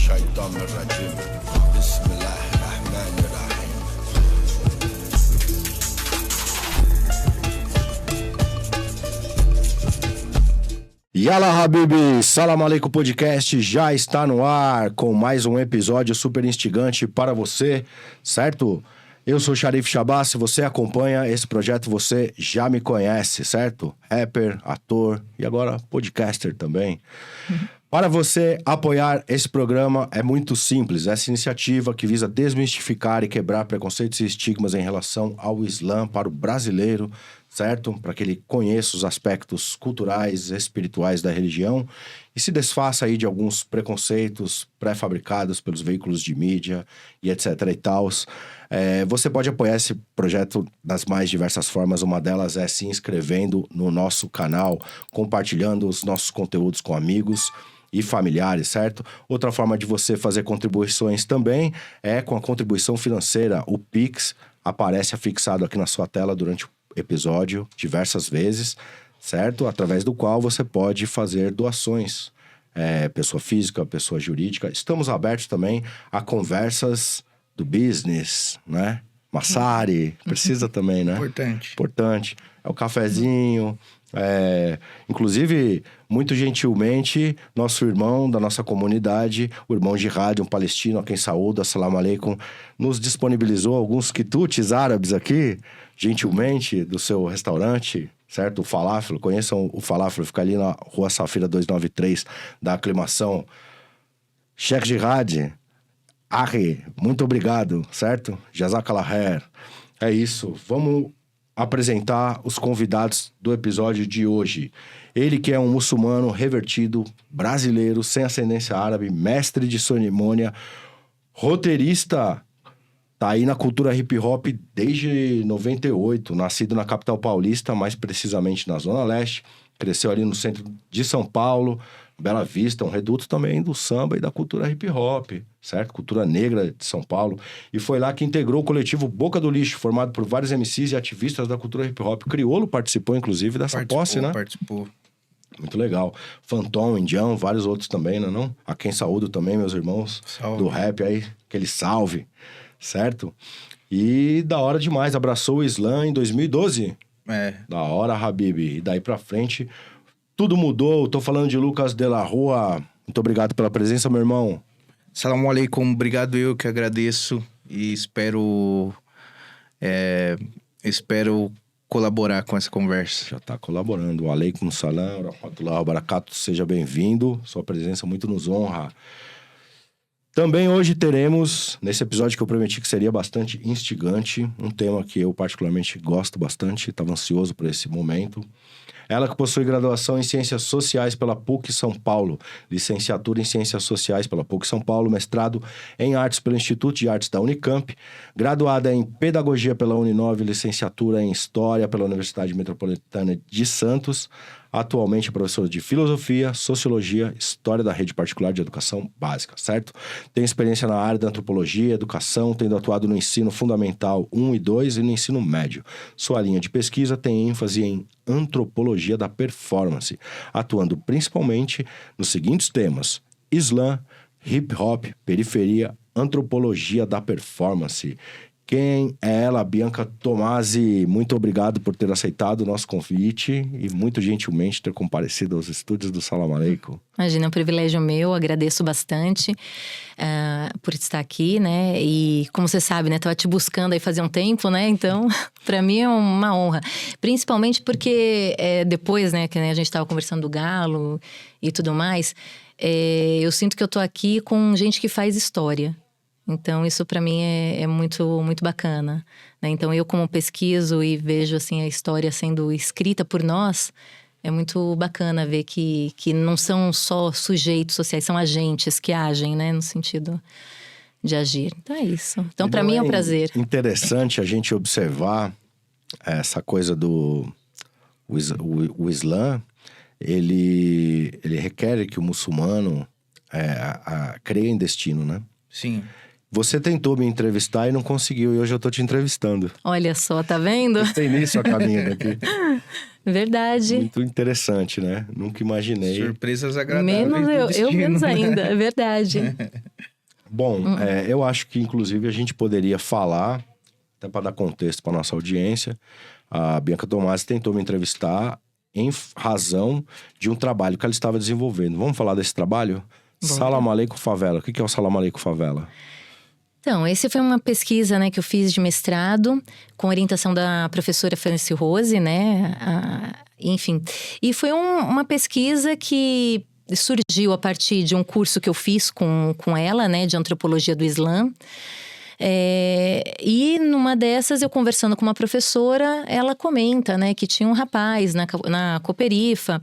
الشيطان الرجيم بسم الله الرحمن الرحيم. Yala Habibi, Salam Aleikum Podcast já está no ar com mais um episódio super instigante para você, certo? Eu sou Sharif Shabazz, se você acompanha esse projeto, você já me conhece, certo? Rapper, ator e agora podcaster também. Para você apoiar esse programa é muito simples. Essa iniciativa que visa desmistificar e quebrar preconceitos e estigmas em relação ao Islã para o brasileiro, certo? Para que ele conheça os aspectos culturais e espirituais da religião e se desfaça aí de alguns preconceitos pré-fabricados pelos veículos de mídia e etc e tal. Você pode apoiar esse projeto das mais diversas formas. Uma delas é se inscrevendo no nosso canal, compartilhando os nossos conteúdos com amigos e familiares, certo? Outra forma de você fazer contribuições também é com a contribuição financeira. O Pix aparece afixado aqui na sua tela durante o episódio diversas vezes, certo? Através do qual você pode fazer doações. Pessoa física, pessoa jurídica. Estamos abertos também a conversas do business, né? Massari, precisa também, né? Importante. É o cafezinho. Inclusive, muito gentilmente, nosso irmão da nossa comunidade, o irmão Jihad, um palestino, a quem saúdo, assalamu alaikum, nos disponibilizou alguns quitutes árabes aqui, gentilmente, do seu restaurante, certo? O Falafel, conheçam o Falafel, fica ali na Rua Safira 293, da Aclimação. Sheikh Jihad, muito obrigado, certo? Jazakallah khair. É isso, vamos apresentar os convidados do episódio de hoje. Ele que é um muçulmano revertido, brasileiro, sem ascendência árabe, mestre de cerimônia, roteirista, tá aí na cultura hip hop desde 98, nascido na capital paulista, mais precisamente na Zona Leste, cresceu ali no centro de São Paulo, Bela Vista, um reduto também do samba e da cultura hip hop, certo? Cultura negra de São Paulo. E foi lá que integrou o coletivo Boca do Lixo, formado por vários MCs e ativistas da cultura hip hop. Criolo participou, inclusive, dessa posse, né? Participou. Muito legal. Fantom, Indião, vários outros também, né, não? A quem saúdo também, meus irmãos do rap aí, aquele salve, certo? E da hora demais, abraçou o Islã em 2012. Da hora, Habibi. E daí pra frente, tudo mudou. Tô falando de Lucas de la Rua. Muito obrigado pela presença, meu irmão. Salam aleikum, obrigado, eu que agradeço e espero colaborar com essa conversa. Já tá colaborando. Aleikum salam, rahmatullahi wa barakatuh, seja bem-vindo. Sua presença muito nos honra. Também hoje teremos, nesse episódio que eu prometi que seria bastante instigante, um tema que eu particularmente gosto bastante, estava ansioso por esse momento. Ela que possui graduação em Ciências Sociais pela PUC São Paulo, licenciatura em Ciências Sociais pela PUC São Paulo, mestrado em Artes pelo Instituto de Artes da Unicamp, graduada em Pedagogia pela Uninove, licenciatura em História pela Universidade Metropolitana de Santos, atualmente professora de Filosofia, Sociologia, História da Rede Particular de Educação Básica, certo? Tem experiência na área da Antropologia, Educação, tendo atuado no Ensino Fundamental 1 e 2 e no Ensino Médio. Sua linha de pesquisa tem ênfase em Antropologia da Performance, atuando principalmente nos seguintes temas: Islã, Hip Hop, Periferia, Antropologia da Performance. Quem é ela? Bianca Tomasi. Muito obrigado por ter aceitado o nosso convite e muito gentilmente ter comparecido aos estúdios do Salam Aleikum. Imagina, é um privilégio meu, agradeço bastante por estar aqui, né? E como você sabe, né? Tava te buscando aí fazia um tempo, né? Então, pra mim é uma honra. Principalmente porque depois, né? Que a gente tava conversando do Galo e tudo mais, eu sinto que eu tô aqui com gente que faz história. Então, isso para mim é muito, muito bacana, né? Então, eu como pesquiso e vejo, assim, a história sendo escrita por nós, é muito bacana ver que não são só sujeitos sociais, são agentes que agem, né? No sentido de agir. Então, é isso. Então, para mim é um prazer. Interessante a gente observar essa coisa do... O Islã, ele requer que o muçulmano creia em destino, né? Sim. Você tentou me entrevistar e não conseguiu, e hoje eu tô te entrevistando. Olha só, tá vendo? Tem nisso a caminho daqui. Verdade. Muito interessante, né? Nunca imaginei. Surpresas agradáveis. Menos eu menos ainda, é verdade. Bom, eu acho que inclusive a gente poderia falar, até para dar contexto para nossa audiência, a Bianca Tomasi tentou me entrevistar em razão de um trabalho que ela estava desenvolvendo. Vamos falar desse trabalho? Bora. Salam Aleikum Favela. O que é o Salam Aleikum Favela? Então, esse foi uma pesquisa, né, que eu fiz de mestrado, com orientação da professora Franci Rose, né, enfim. E foi uma pesquisa que surgiu a partir de um curso que eu fiz com ela, né, de Antropologia do Islã. E numa dessas, eu conversando com uma professora, ela comenta, né, que tinha um rapaz na Cooperifa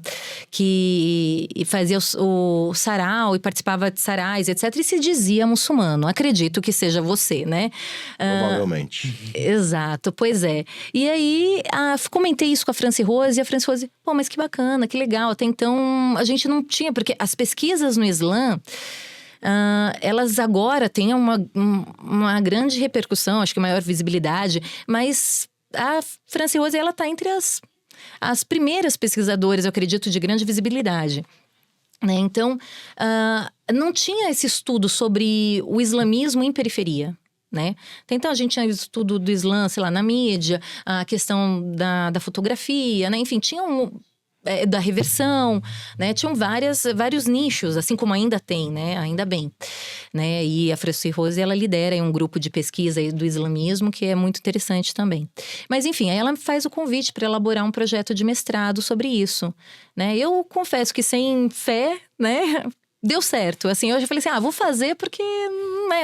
que fazia o sarau e participava de sarais, etc. E se dizia muçulmano. Acredito que seja você, né? Provavelmente. Exato, pois é. E aí, comentei isso com a Franci Rose, e a Franci Rose, pô, mas que bacana, que legal. Até então, a gente não tinha, porque as pesquisas no Islã, elas agora têm uma grande repercussão, acho que maior visibilidade, mas a Franci Rose, ela está entre as primeiras pesquisadoras, eu acredito, de grande visibilidade. Né? Então, não tinha esse estudo sobre o islamismo em periferia. Né? Então, a gente tinha estudo do Islã, sei lá, na mídia, a questão da fotografia, né? Enfim, tinha da reversão, né? Tinham vários nichos, assim como ainda tem, né? Ainda bem, né? E a Franci Rose, ela lidera um grupo de pesquisa do islamismo que é muito interessante também. Mas, enfim, aí ela faz o convite para elaborar um projeto de mestrado sobre isso, né? Eu confesso que sem fé, né? Deu certo, assim, hoje eu falei assim, vou fazer porque,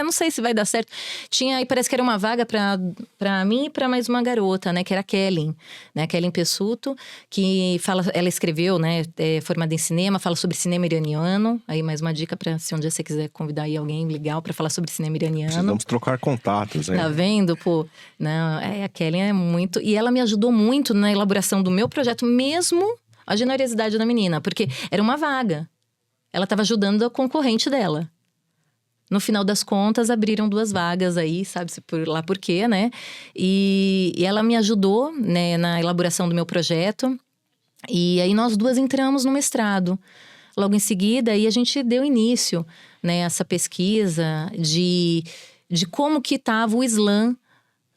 não sei se vai dar certo. Tinha, e parece que era uma vaga pra mim e pra mais uma garota, né, que era a Kellen, né, a Kellen Pessuto, que ela escreveu, né, formada em cinema, fala sobre cinema iraniano, aí mais uma dica pra, se um dia você quiser convidar aí alguém legal pra falar sobre cinema iraniano. Precisamos trocar contatos, hein? Tá vendo, pô? Não, a Kellen é muito, e ela me ajudou muito na elaboração do meu projeto, mesmo a generosidade da menina, porque era uma vaga. Ela estava ajudando a concorrente dela. No final das contas, abriram 2 vagas aí, sabe-se por quê, né? E ela me ajudou, né, na elaboração do meu projeto. E aí nós 2 entramos no mestrado. Logo em seguida, aí a gente deu início, né, a essa pesquisa de como que estava o Islã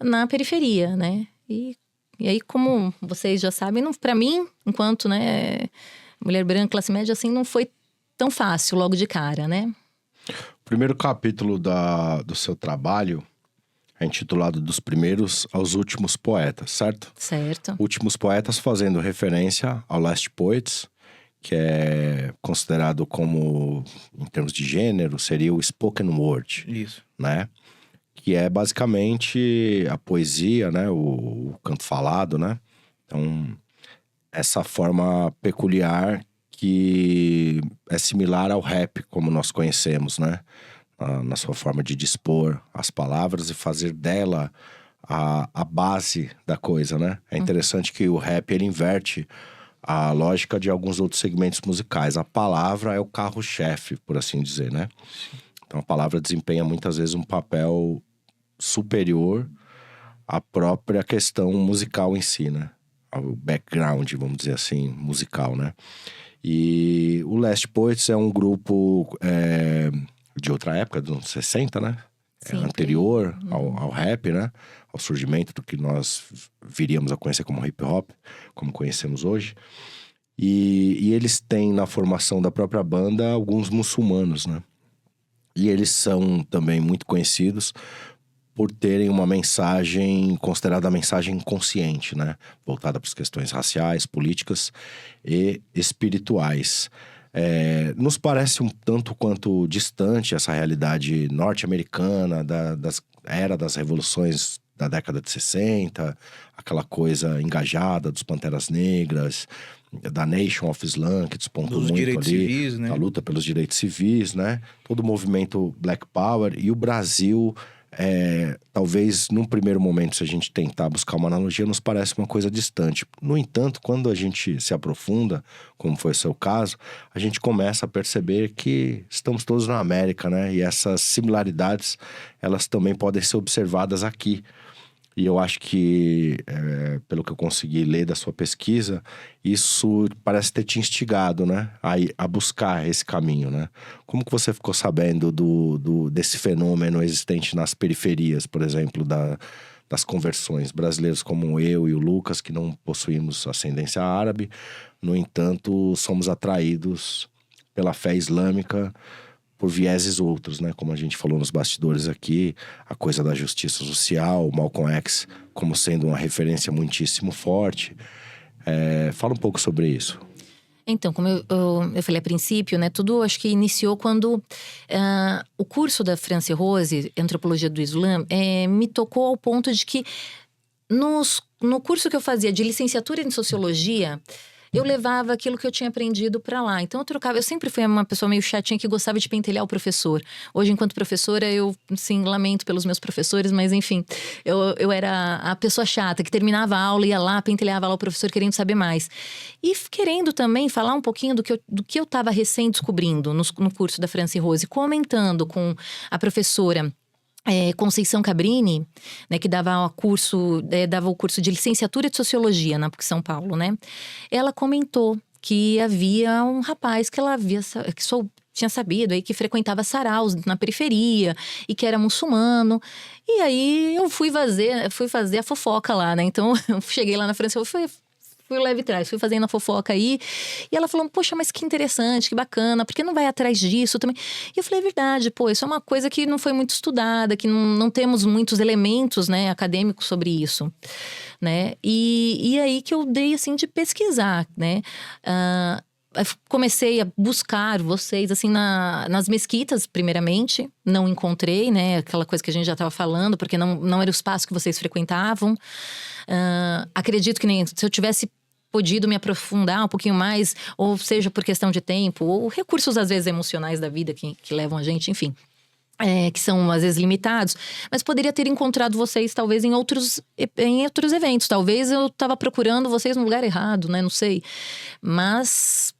na periferia, né? E aí, como vocês já sabem, para mim, enquanto, né, mulher branca, classe média, assim, não foi tão fácil logo de cara, né? O primeiro capítulo do seu trabalho é intitulado Dos Primeiros aos Últimos Poetas, certo? Certo. Últimos Poetas fazendo referência ao Last Poets, que é considerado como, em termos de gênero, seria o spoken word. Isso. Né? Que é basicamente a poesia, né? O canto falado, né? Então, essa forma peculiar que é similar ao rap, como nós conhecemos, né? Na sua forma de dispor as palavras e fazer dela a base da coisa, né? É interessante que o rap, ele inverte a lógica de alguns outros segmentos musicais. A palavra é o carro-chefe, por assim dizer, né? Então, a palavra desempenha muitas vezes um papel superior à própria questão musical em si, né? Ao background, vamos dizer assim, musical, né? E o Last Poets é um grupo de outra época, dos anos 60, né? Anterior ao rap, né? Ao surgimento do que nós viríamos a conhecer como hip hop, como conhecemos hoje. E eles têm na formação da própria banda alguns muçulmanos, né? E eles são também muito conhecidos por terem uma mensagem considerada a mensagem consciente, né? Voltada para as questões raciais, políticas e espirituais. Nos parece um tanto quanto distante essa realidade norte-americana, da era das revoluções da década de 60, aquela coisa engajada dos Panteras Negras, da Nation of Islam, que despontou muito direitos ali, civis, né? da luta pelos direitos civis, né? Todo o movimento Black Power. E o Brasil, talvez num primeiro momento, se a gente tentar buscar uma analogia, nos parece uma coisa distante. No entanto, quando a gente se aprofunda, como foi o seu caso, a gente começa a perceber que estamos todos na América, né? E essas similaridades, elas também podem ser observadas aqui. E eu acho que, pelo que eu consegui ler da sua pesquisa, isso parece ter te instigado, né? A buscar esse caminho, né? Como que você ficou sabendo desse fenômeno existente nas periferias, por exemplo, das conversões? Brasileiros como eu e o Lucas, que não possuímos ascendência árabe, no entanto, somos atraídos pela fé islâmica por vieses outros, né? Como a gente falou nos bastidores aqui, a coisa da justiça social, o Malcolm X como sendo uma referência muitíssimo forte. Fala um pouco sobre isso. Então, como eu falei a princípio, né? Tudo acho que iniciou quando o curso da Franci Rose, Antropologia do Islã, me tocou ao ponto de que no curso que eu fazia de licenciatura em Sociologia, eu levava aquilo que eu tinha aprendido para lá. Então eu sempre fui uma pessoa meio chatinha que gostava de pentelhar o professor. Hoje, enquanto professora, eu, sim, lamento pelos meus professores, mas enfim, eu era a pessoa chata que terminava a aula, ia lá, pentelhava lá o professor querendo saber mais. E querendo também falar um pouquinho do que eu estava recém-descobrindo no curso da Franci Rose, comentando com a professora Conceição Cabrini, né, que dava o curso de licenciatura de Sociologia na PUC São Paulo, né? Ela comentou que havia um rapaz que ela tinha sabido aí que frequentava saraus na periferia e que era muçulmano. E aí eu fui fazer a fofoca lá, né? Então eu cheguei lá na França, fui leve trás, fui fazendo a fofoca aí. E ela falou, poxa, mas que interessante, que bacana, por que não vai atrás disso também? E eu falei, é verdade, pô, isso é uma coisa que não foi muito estudada, que não temos muitos elementos, né, acadêmicos sobre isso, né? E aí que eu dei, assim, de pesquisar, né? Comecei a buscar vocês, assim, nas mesquitas, primeiramente. Não encontrei, né, aquela coisa que a gente já estava falando, porque não era o espaço que vocês frequentavam. Acredito que nem se eu tivesse podido me aprofundar um pouquinho mais, ou seja, por questão de tempo, ou recursos, às vezes, emocionais da vida que levam a gente, enfim. Que são, às vezes, limitados. Mas poderia ter encontrado vocês, talvez, em outros eventos. Talvez eu estava procurando vocês no lugar errado, né? Não sei. Mas,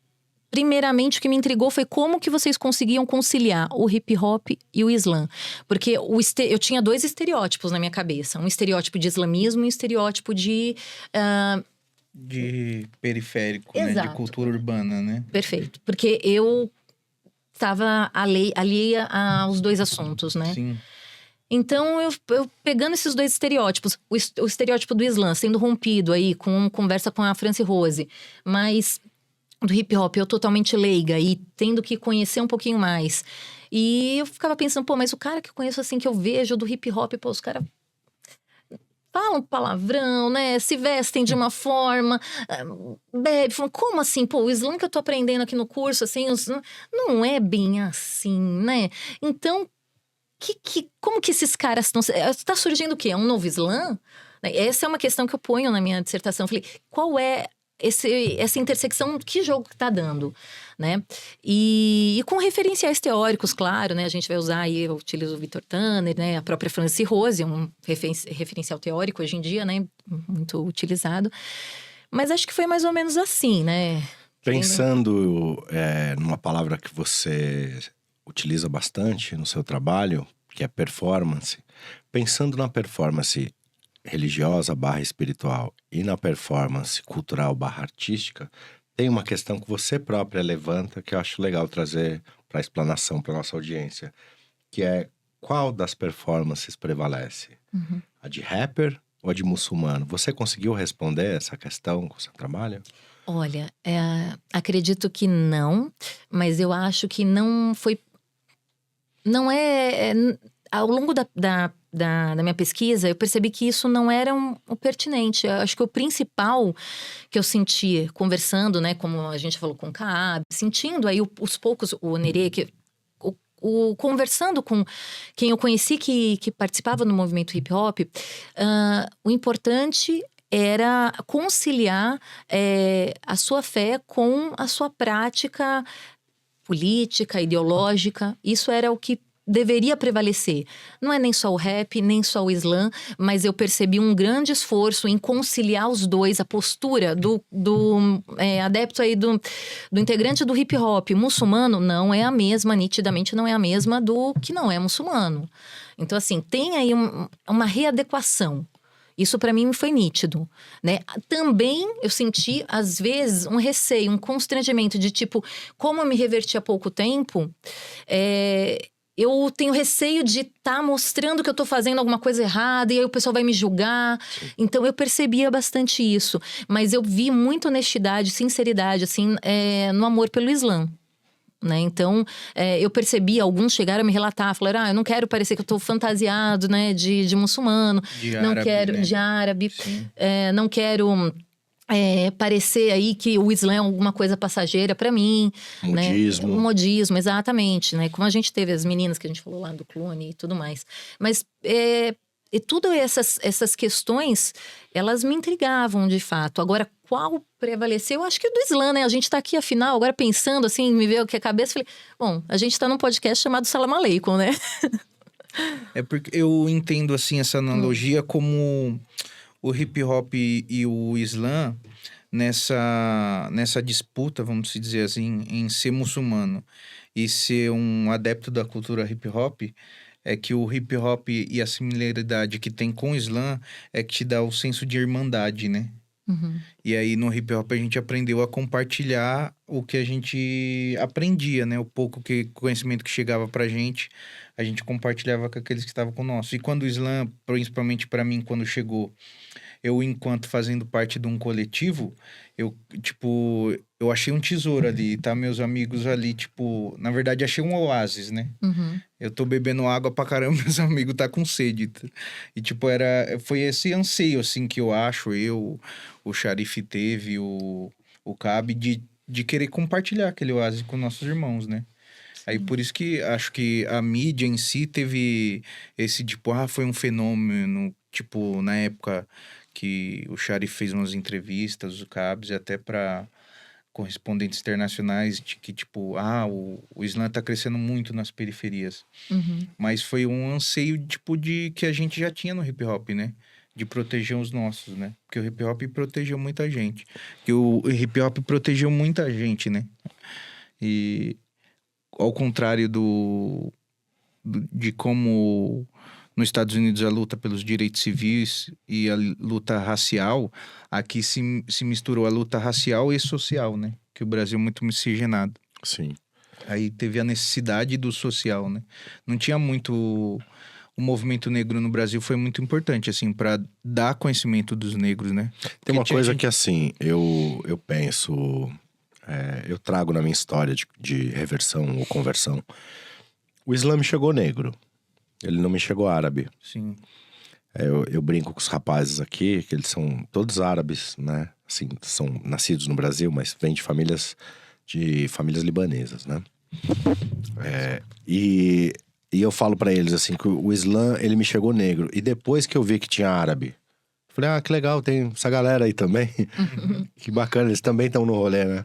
primeiramente, o que me intrigou foi como que vocês conseguiam conciliar o hip hop e o Islã. Porque eu tinha dois estereótipos na minha cabeça. Um estereótipo de islamismo e um estereótipo de periférico, né? De cultura urbana, né? Perfeito. Porque eu estava alheia aos dois assuntos, né? Sim. Então, eu pegando esses dois estereótipos, o estereótipo do Islã sendo rompido aí com conversa com a Franci Rose, mas do hip hop eu totalmente leiga e tendo que conhecer um pouquinho mais. E eu ficava pensando, pô, mas o cara que eu conheço assim, que eu vejo do hip hop, pô, os caras falam palavrão, né? Se vestem de uma forma, bebe, falam, como assim? Pô, o Islã que eu tô aprendendo aqui no curso, assim, não é bem assim, né? Então, como que esses caras estão... Tá surgindo o quê? Um novo Islã? Essa é uma questão que eu ponho na minha dissertação. Eu falei, qual é essa intersecção, que jogo que tá dando, né? E com referenciais teóricos, claro, né? A gente vai usar aí, eu utilizo o Victor Tanner, né? A própria Franci Rose, um referencial teórico hoje em dia, né? Muito utilizado. Mas acho que foi mais ou menos assim, né? Pensando numa palavra que você utiliza bastante no seu trabalho, que é performance. Pensando na performance religiosa / espiritual e na performance cultural / artística, tem uma questão que você própria levanta que eu acho legal trazer para explanação para nossa audiência, que é qual das performances prevalece? Uhum. A de rapper ou a de muçulmano? Você conseguiu responder essa questão com o seu trabalho? Olha, acredito que não, mas eu acho que não foi... Não ao longo da minha pesquisa, eu percebi que isso não era o pertinente. Eu acho que o principal que eu senti conversando, né, como a gente falou com o Kaab, sentindo aí os poucos, o Nerê, conversando com quem eu conheci que participava do movimento hip hop, o importante era conciliar a sua fé com a sua prática política, ideológica. Isso era o que deveria prevalecer. Não é nem só o rap, nem só o Islã, mas eu percebi um grande esforço em conciliar os dois, a postura do adepto aí, do integrante do hip hop muçulmano não é a mesma, nitidamente não é a mesma do que não é muçulmano. Então, assim, tem aí uma readequação. Isso para mim foi nítido, né? Também eu senti, às vezes, um receio, um constrangimento de tipo, como eu me reverti há pouco tempo, eu tenho receio de estar mostrando que eu tô fazendo alguma coisa errada e aí o pessoal vai me julgar. Então, eu percebia bastante isso. Mas eu vi muita honestidade, sinceridade, assim, no amor pelo Islã. Né? Então, eu percebi, alguns chegaram a me relatar, falaram, eu não quero parecer que eu tô fantasiado, né, de muçulmano. Não quero, né? de árabe. Não quero... parecer aí que o Islã é alguma coisa passageira para mim. Modismo. Né? Modismo, exatamente. Né? Como a gente teve as meninas que a gente falou lá do clone e tudo mais. Mas e tudo essas questões, elas me intrigavam de fato. Agora, qual prevaleceu? Eu acho que o do Islã, né? A gente tá aqui, afinal, agora pensando assim, me veio aqui a cabeça, falei, bom, a gente tá num podcast chamado Salam Aleikum, né? É porque eu entendo, assim, essa analogia como o hip hop e o Islã nessa disputa, vamos dizer assim, em ser muçulmano e ser um adepto da cultura hip hop, é que o hip hop e a similaridade que tem com o Islã é que te dá o senso de irmandade, né? Uhum. E aí no hip hop a gente aprendeu a compartilhar o que a gente aprendia, né? O pouco conhecimento que chegava pra gente, a gente compartilhava com aqueles que estavam conosco. E quando o Islã, principalmente para mim, quando chegou, eu, enquanto fazendo parte de um coletivo, eu achei um tesouro ali, tá? Meus amigos ali, na verdade, achei um oásis, né? Uhum. Eu tô bebendo água pra caramba, meus amigos tá com sede. E, foi esse anseio, assim, que eu acho, o Sharif teve, o Cabe, de querer compartilhar aquele oásis com nossos irmãos, né? Aí, por isso que acho que a mídia em si teve esse, foi um fenômeno, na época que o Sharif fez umas entrevistas, o Cabs, até para correspondentes internacionais, de que, o Islã tá crescendo muito nas periferias. Uhum. Mas foi um anseio, de que a gente já tinha no hip hop, né? De proteger os nossos, né? Porque o hip hop protegeu muita gente. Que o hip hop protegeu muita gente, né? E ao contrário de como nos Estados Unidos a luta pelos direitos civis e a luta racial, aqui se misturou a luta racial e social, né? Que o Brasil é muito miscigenado. Sim. Aí teve a necessidade do social, né? Não tinha muito... O movimento negro no Brasil foi muito importante, assim, para dar conhecimento dos negros, né? Tem uma coisa que, assim, eu penso... eu trago na minha história de reversão ou conversão. O Islã me chegou negro. Ele não me chegou árabe. Sim. Eu brinco com os rapazes aqui, que eles são todos árabes, né? Assim, são nascidos no Brasil, mas vêm de famílias libanesas, né? E eu falo pra eles, assim, que o Islã, ele me chegou negro. E depois que eu vi que tinha árabe, eu falei, que legal, tem essa galera aí também. Que bacana, eles também estão no rolê, né?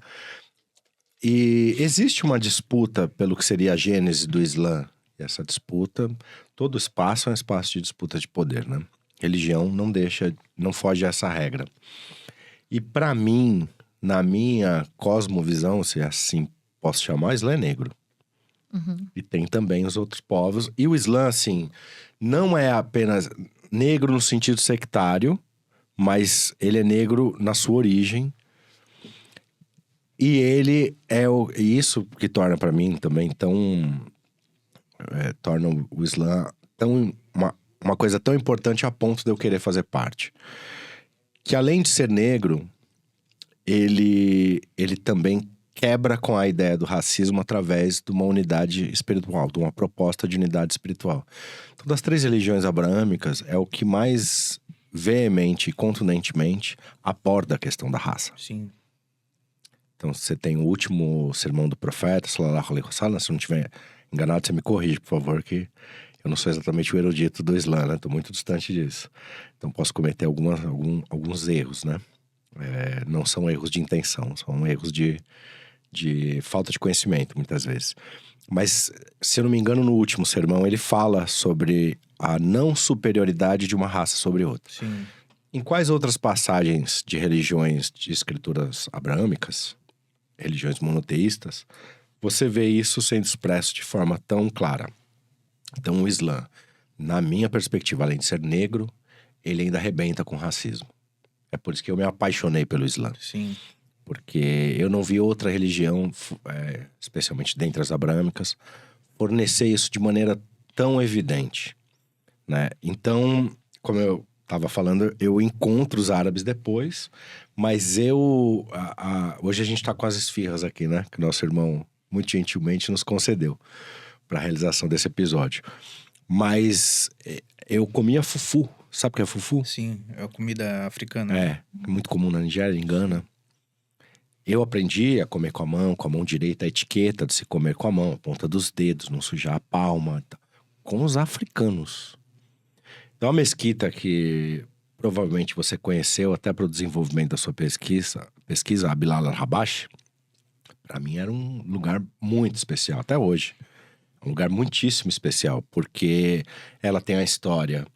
E existe uma disputa pelo que seria a gênese do Islã. E essa disputa, todo espaço é um espaço de disputa de poder, né? Religião não foge a essa regra. E pra mim, na minha cosmovisão, se assim posso chamar, o Islã é negro. Uhum. E tem também os outros povos. E o Islã, assim, não é apenas negro no sentido sectário, mas ele é negro na sua origem. E ele é isso que torna pra mim também tão... torna o Islã uma coisa tão importante a ponto de eu querer fazer parte. Que além de ser negro, ele também quebra com a ideia do racismo através de uma unidade espiritual, de uma proposta de unidade espiritual. Então, das 3 religiões abraâmicas, é o que mais veemente e contundentemente aborda a questão da raça. Sim. Então, você tem o último sermão do profeta, sallallahu alaihi wasallam, se eu não estiver enganado, você me corrige, por favor, que eu não sou exatamente o erudito do Islã, né? Tô muito distante disso. Então, posso cometer alguns erros, né? Não são erros de intenção, são erros de falta de conhecimento, muitas vezes. Mas, se eu não me engano, no último sermão, ele fala sobre a não superioridade de uma raça sobre outra. Sim. Em quais outras passagens de religiões de escrituras abraâmicas, religiões monoteístas, você vê isso sendo expresso de forma tão clara? Então, o Islã, na minha perspectiva, além de ser negro, ele ainda arrebenta com racismo. É por isso que eu me apaixonei pelo Islã. Sim. Porque eu não vi outra religião, especialmente dentre as abrâmicas, fornecer isso de maneira tão evidente, né? Então, como eu estava falando, eu encontro os árabes depois, mas hoje a gente está com as esfirras aqui, né? Que nosso irmão, muito gentilmente, nos concedeu para a realização desse episódio. Mas eu comia fufu. Sabe o que é fufu? Sim, é a comida africana. Né? É muito comum na Nigéria, em Gana. Eu aprendi a comer com a mão direita, a etiqueta de se comer com a mão, a ponta dos dedos, não sujar a palma, com os africanos. Então, a mesquita que provavelmente você conheceu até para o desenvolvimento da sua pesquisa, a Bilal al-Habashi, para mim era um lugar muito especial, até hoje. Um lugar muitíssimo especial, porque ela tem a história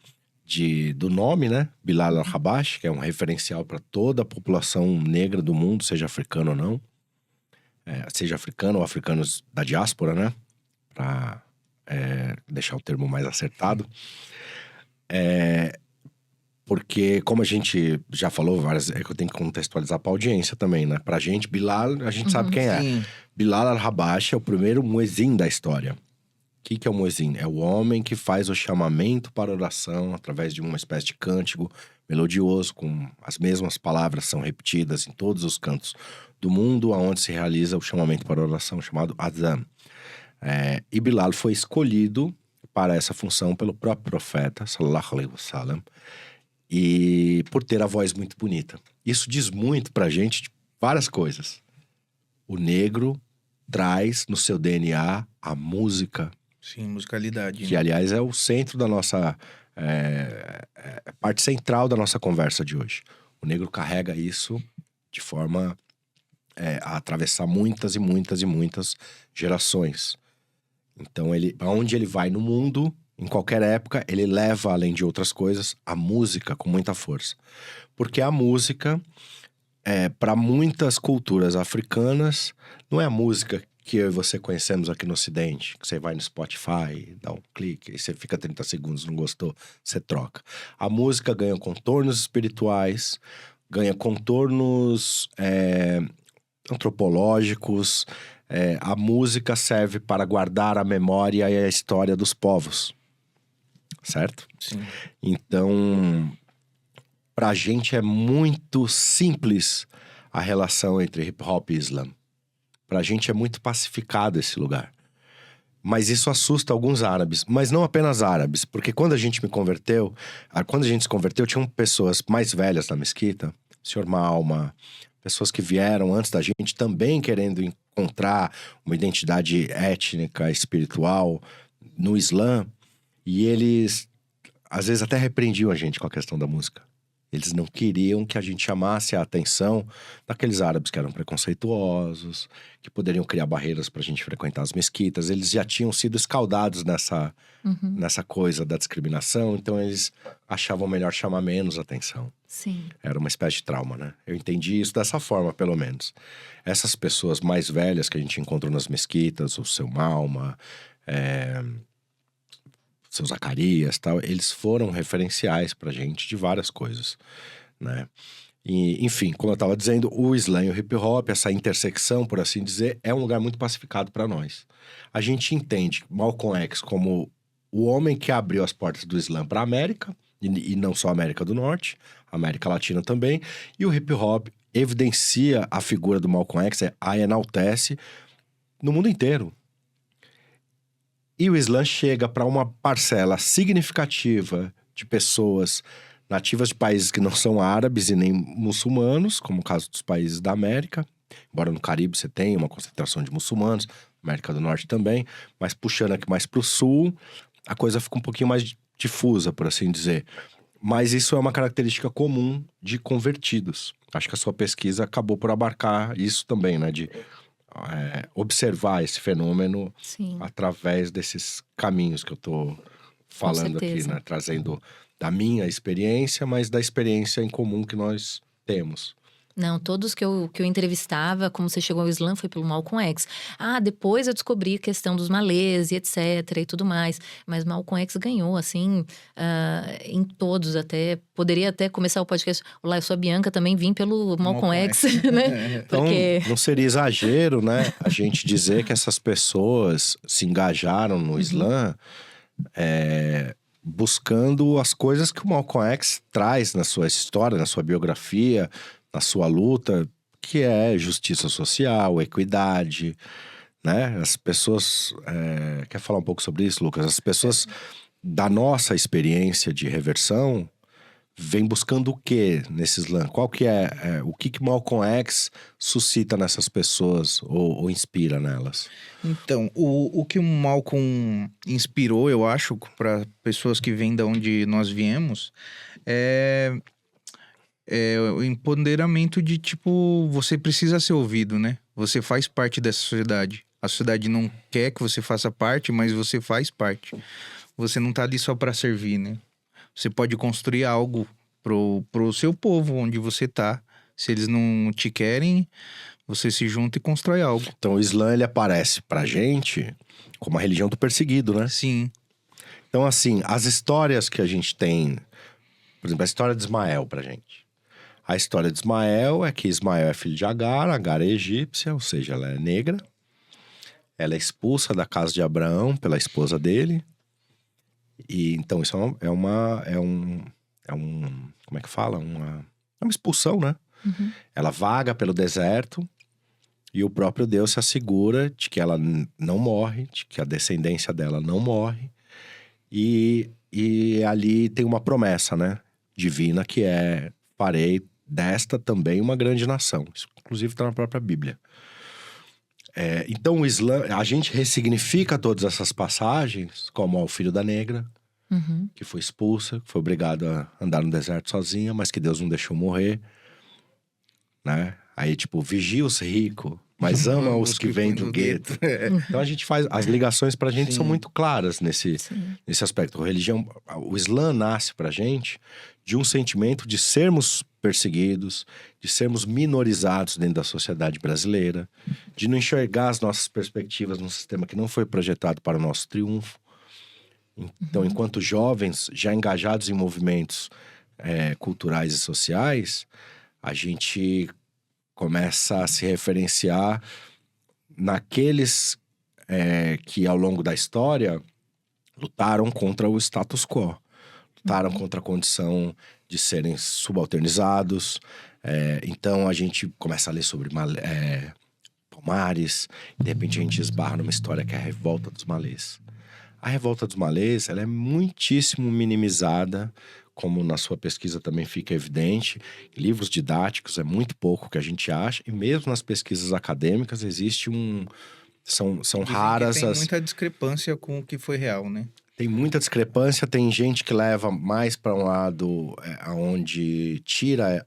do nome, né? Bilal al-Habashi, que é um referencial para toda a população negra do mundo, seja africano ou não. Seja africano ou africanos da diáspora, né? Para deixar o termo mais acertado. Porque, como a gente já falou várias... É que eu tenho que contextualizar para a audiência também, né? Pra gente, Bilal, a gente sabe quem é. Sim. Bilal al-Habashi é o primeiro muezin da história. O que é o muezin? É o homem que faz o chamamento para oração através de uma espécie de cântico melodioso, com as mesmas palavras são repetidas em todos os cantos do mundo, aonde se realiza o chamamento para oração, chamado Adhan. E Bilal foi escolhido para essa função pelo próprio profeta, sallallahu alaihi wasallam, e por ter a voz muito bonita. Isso diz muito pra gente de várias coisas. O negro traz no seu DNA a música, Sim, musicalidade. que aliás é o centro da nossa... parte central da nossa conversa de hoje. O negro carrega isso de forma a atravessar muitas e muitas e muitas gerações. Então, aonde ele vai no mundo, em qualquer época, ele leva, além de outras coisas, a música com muita força. Porque a música, para muitas culturas africanas, não é a música que eu e você conhecemos aqui no Ocidente, que você vai no Spotify, dá um clique, e você fica 30 segundos, não gostou, você troca. A música ganha contornos espirituais, ganha contornos antropológicos. A música serve para guardar a memória e a história dos povos, certo? Sim. Então, pra gente é muito simples a relação entre hip hop e Islã. Pra gente é muito pacificado esse lugar. Mas isso assusta alguns árabes, mas não apenas árabes, porque quando a gente se converteu, tinham pessoas mais velhas na mesquita, Sr. Malma, pessoas que vieram antes da gente também querendo encontrar uma identidade étnica, espiritual no Islã, e eles às vezes até repreendiam a gente com a questão da música. Eles não queriam que a gente chamasse a atenção daqueles árabes que eram preconceituosos, que poderiam criar barreiras para a gente frequentar as mesquitas. Eles já tinham sido escaldados nessa coisa da discriminação, então eles achavam melhor chamar menos atenção. Sim. Era uma espécie de trauma, né? Eu entendi isso dessa forma, pelo menos. Essas pessoas mais velhas que a gente encontrou nas mesquitas, o seu Malma, seu Zacarias, tal, eles foram referenciais pra gente de várias coisas, né? E, enfim, como eu estava dizendo, o Islã e o hip hop, essa intersecção, por assim dizer, é um lugar muito pacificado para nós. A gente entende Malcolm X como o homem que abriu as portas do Islã para a América, e não só a América do Norte, a América Latina também, e o hip hop evidencia a figura do Malcolm X, a enaltece no mundo inteiro. E o Islã chega para uma parcela significativa de pessoas nativas de países que não são árabes e nem muçulmanos, como o caso dos países da América. Embora no Caribe você tenha uma concentração de muçulmanos, América do Norte também, mas puxando aqui mais para o sul, a coisa fica um pouquinho mais difusa, por assim dizer. Mas isso é uma característica comum de convertidos. Acho que a sua pesquisa acabou por abarcar isso também, né? De observar esse fenômeno Sim. através desses caminhos que eu tô falando aqui, né? Trazendo da minha experiência, mas da experiência em comum que nós temos. Não, todos que eu entrevistava, como você chegou ao Islã, foi pelo Malcolm X. Depois eu descobri a questão dos malês e etc. e tudo mais. Mas Malcolm X ganhou, assim, em todos até. Poderia até começar o podcast. Olá, eu sou a Bianca, também vim pelo Malcolm X, né? Então, não seria exagero, né? A gente dizer que essas pessoas se engajaram no Islã buscando as coisas que o Malcolm X traz na sua história, na sua biografia, na sua luta, que é justiça social, equidade, né? As pessoas... Quer falar um pouco sobre isso, Lucas? As pessoas da nossa experiência de reversão vêm buscando o que nesse Islã? Qual que o que Malcolm X suscita nessas pessoas ou inspira nelas? Então, o que o Malcolm inspirou, eu acho, para pessoas que vêm da onde nós viemos, é o empoderamento de, tipo, você precisa ser ouvido, né? Você faz parte dessa sociedade. A sociedade não quer que você faça parte, mas você faz parte. Você não tá ali só para servir, né? Você pode construir algo pro seu povo, onde você tá. Se eles não te querem, você se junta e constrói algo. Então, o Islã, ele aparece pra gente como a religião do perseguido, né? Sim. Então, assim, as histórias que a gente tem... Por exemplo, a história de Ismael pra gente. A história de Ismael é que Ismael é filho de Agar, Agar é egípcia, ou seja, ela é negra. Ela é expulsa da casa de Abraão pela esposa dele. E então isso como é que fala? É uma expulsão, né? Uhum. Ela vaga pelo deserto e o próprio Deus se assegura de que ela não morre, de que a descendência dela não morre. E ali tem uma promessa, né? Divina, que farei desta também uma grande nação. Isso, inclusive, está na própria Bíblia. Então, o Islã, a gente ressignifica todas essas passagens, como o filho da negra, Uhum. que foi expulsa, que foi obrigada a andar no deserto sozinha, mas que Deus não deixou morrer, né? Aí, tipo, vigia os ricos, mas ama os que vêm do gueto. Então, a gente faz... As ligações pra gente são muito claras nesse aspecto. O Islã nasce pra gente de um sentimento de sermos perseguidos, de sermos minorizados dentro da sociedade brasileira, de não enxergar as nossas perspectivas num sistema que não foi projetado para o nosso triunfo. Então, enquanto jovens já engajados em movimentos culturais e sociais, a gente começa a se referenciar naqueles que, ao longo da história, lutaram contra o status quo. Lutaram contra a condição de serem subalternizados. Então, a gente começa a ler sobre Palmares. E, de repente, a gente esbarra numa história que é a Revolta dos Malês. A Revolta dos Malês, ela é muitíssimo minimizada, como na sua pesquisa também fica evidente. Em livros didáticos é muito pouco que a gente acha. E mesmo nas pesquisas acadêmicas existe são raras tem muita discrepância com o que foi real, né? Tem muita discrepância, tem gente que leva mais para um lado onde tira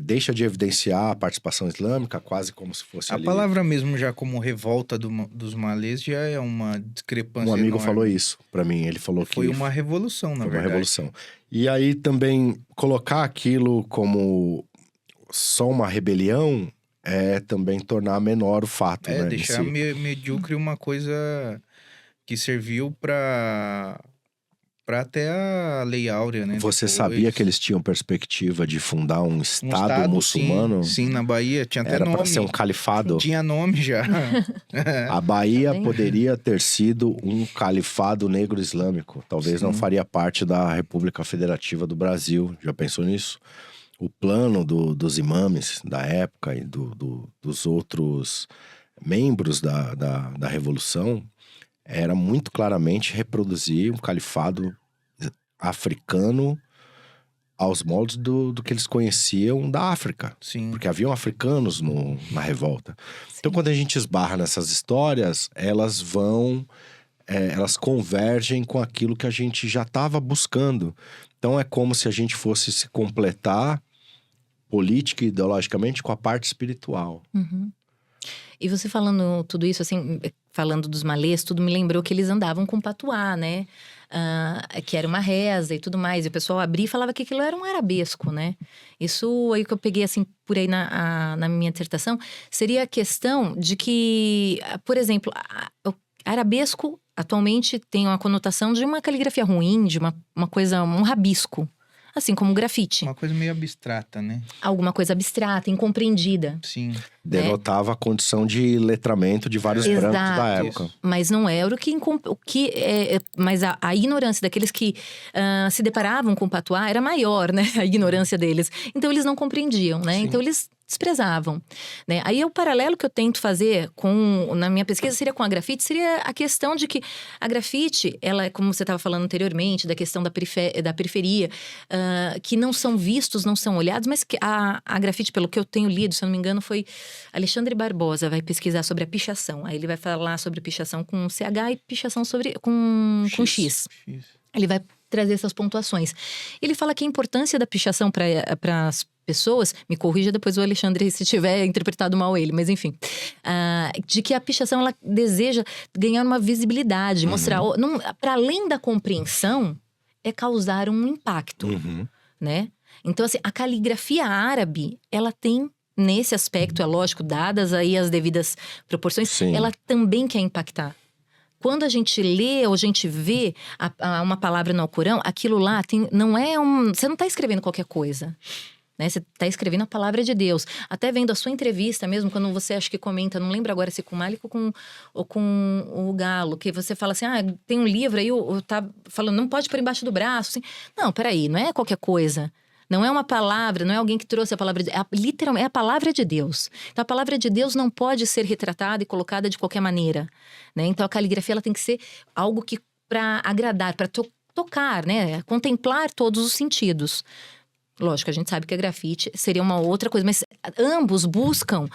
deixa de evidenciar a participação islâmica, quase como se fosse A ali... palavra mesmo já como revolta dos malês já é uma discrepância Um amigo enorme. falou isso para mim, ele falou que... Foi uma revolução, na foi verdade. uma revolução. E aí também colocar aquilo como só uma rebelião é também tornar menor o fato, né? Deixar medíocre uma coisa que serviu para até a Lei Áurea, né? Você Depois. sabia que eles tinham perspectiva de fundar um estado muçulmano? Sim, na Bahia tinha até Era nome. para ser um califado. Tinha nome já. A Bahia Bem. poderia ter sido um califado negro islâmico. Talvez não faria parte da República Federativa do Brasil. Já pensou nisso? O plano dos imames da época e dos outros membros da Revolução era muito claramente reproduzir um califado africano aos moldes do que eles conheciam da África. Sim. Porque haviam africanos na revolta. Então, quando a gente esbarra nessas histórias, elas elas convergem com aquilo que a gente já estava buscando. Então, é como se a gente fosse se completar política e ideologicamente com a parte espiritual. Uhum. E você falando tudo isso, assim, falando dos malês, tudo me lembrou que eles andavam com patuá, né? Que era uma reza e tudo mais. E o pessoal abria e falava que aquilo era um arabesco, né? Isso aí que eu peguei, assim, por aí na minha dissertação, seria a questão de que, por exemplo, o arabesco atualmente tem uma conotação de uma caligrafia ruim, de uma coisa, um rabisco. Assim como o grafite. Uma coisa meio abstrata, né? Alguma coisa abstrata, incompreendida. Sim. Denotava a condição de letramento de vários brancos da época. Mas não era mas a ignorância daqueles que se deparavam com o patuá era maior, né? A ignorância deles. Então eles não compreendiam, né? Sim. Então eles desprezavam, né? Aí o paralelo que eu tento fazer na minha pesquisa seria com a grafite, seria a questão de que a grafite, ela, como você estava falando anteriormente, da questão da periferia, que não são vistos, não são olhados, mas que a grafite, pelo que eu tenho lido, se eu não me engano, foi Alexandre Barbosa, vai pesquisar sobre a pichação. Aí ele vai falar sobre pichação com CH e pichação com X. Ele vai trazer essas pontuações. Ele fala que a importância da pichação para as pessoas, me corrija depois o Alexandre se tiver interpretado mal ele, mas enfim, de que a pichação ela deseja ganhar uma visibilidade, mostrar, para além da compreensão, é causar um impacto, né? Então, assim, a caligrafia árabe, ela tem, nesse aspecto, é lógico, dadas aí as devidas proporções, Sim. ela também quer impactar. Quando a gente lê ou a gente vê uma palavra no Alcorão, aquilo lá não é você não está escrevendo qualquer coisa, né? Você está escrevendo a palavra de Deus. Até vendo a sua entrevista mesmo, quando você acha que comenta, não lembro agora se com o Malik ou com o Galo, que você fala assim, tem um livro aí, tá falando, não pode pôr embaixo do braço. Assim. Não, peraí, não é qualquer coisa. Não é uma palavra, não é alguém que trouxe a palavra de Deus. Literalmente, é a palavra de Deus. Então, a palavra de Deus não pode ser retratada e colocada de qualquer maneira, né? Então, a caligrafia ela tem que ser algo que para agradar, para tocar, né? Contemplar todos os sentidos. Lógico, a gente sabe que a grafite seria uma outra coisa, mas ambos buscam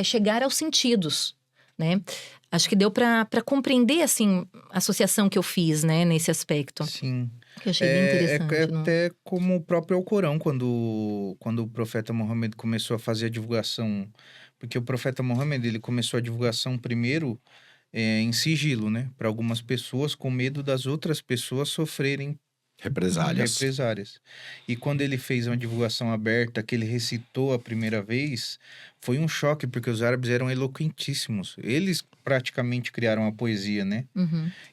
chegar aos sentidos, né? Acho que deu para compreender, assim, a associação que eu fiz, né? Nesse aspecto. Sim. Que eu achei bem interessante. Até como o próprio Alcorão, quando o profeta Mohammed começou a fazer a divulgação. Porque o profeta Mohammed, ele começou a divulgação primeiro em sigilo, né? Para algumas pessoas, com medo das outras pessoas sofrerem represárias. E quando ele fez uma divulgação aberta, que ele recitou a primeira vez, foi um choque, porque os árabes eram eloquentíssimos. Eles praticamente criaram a poesia, né?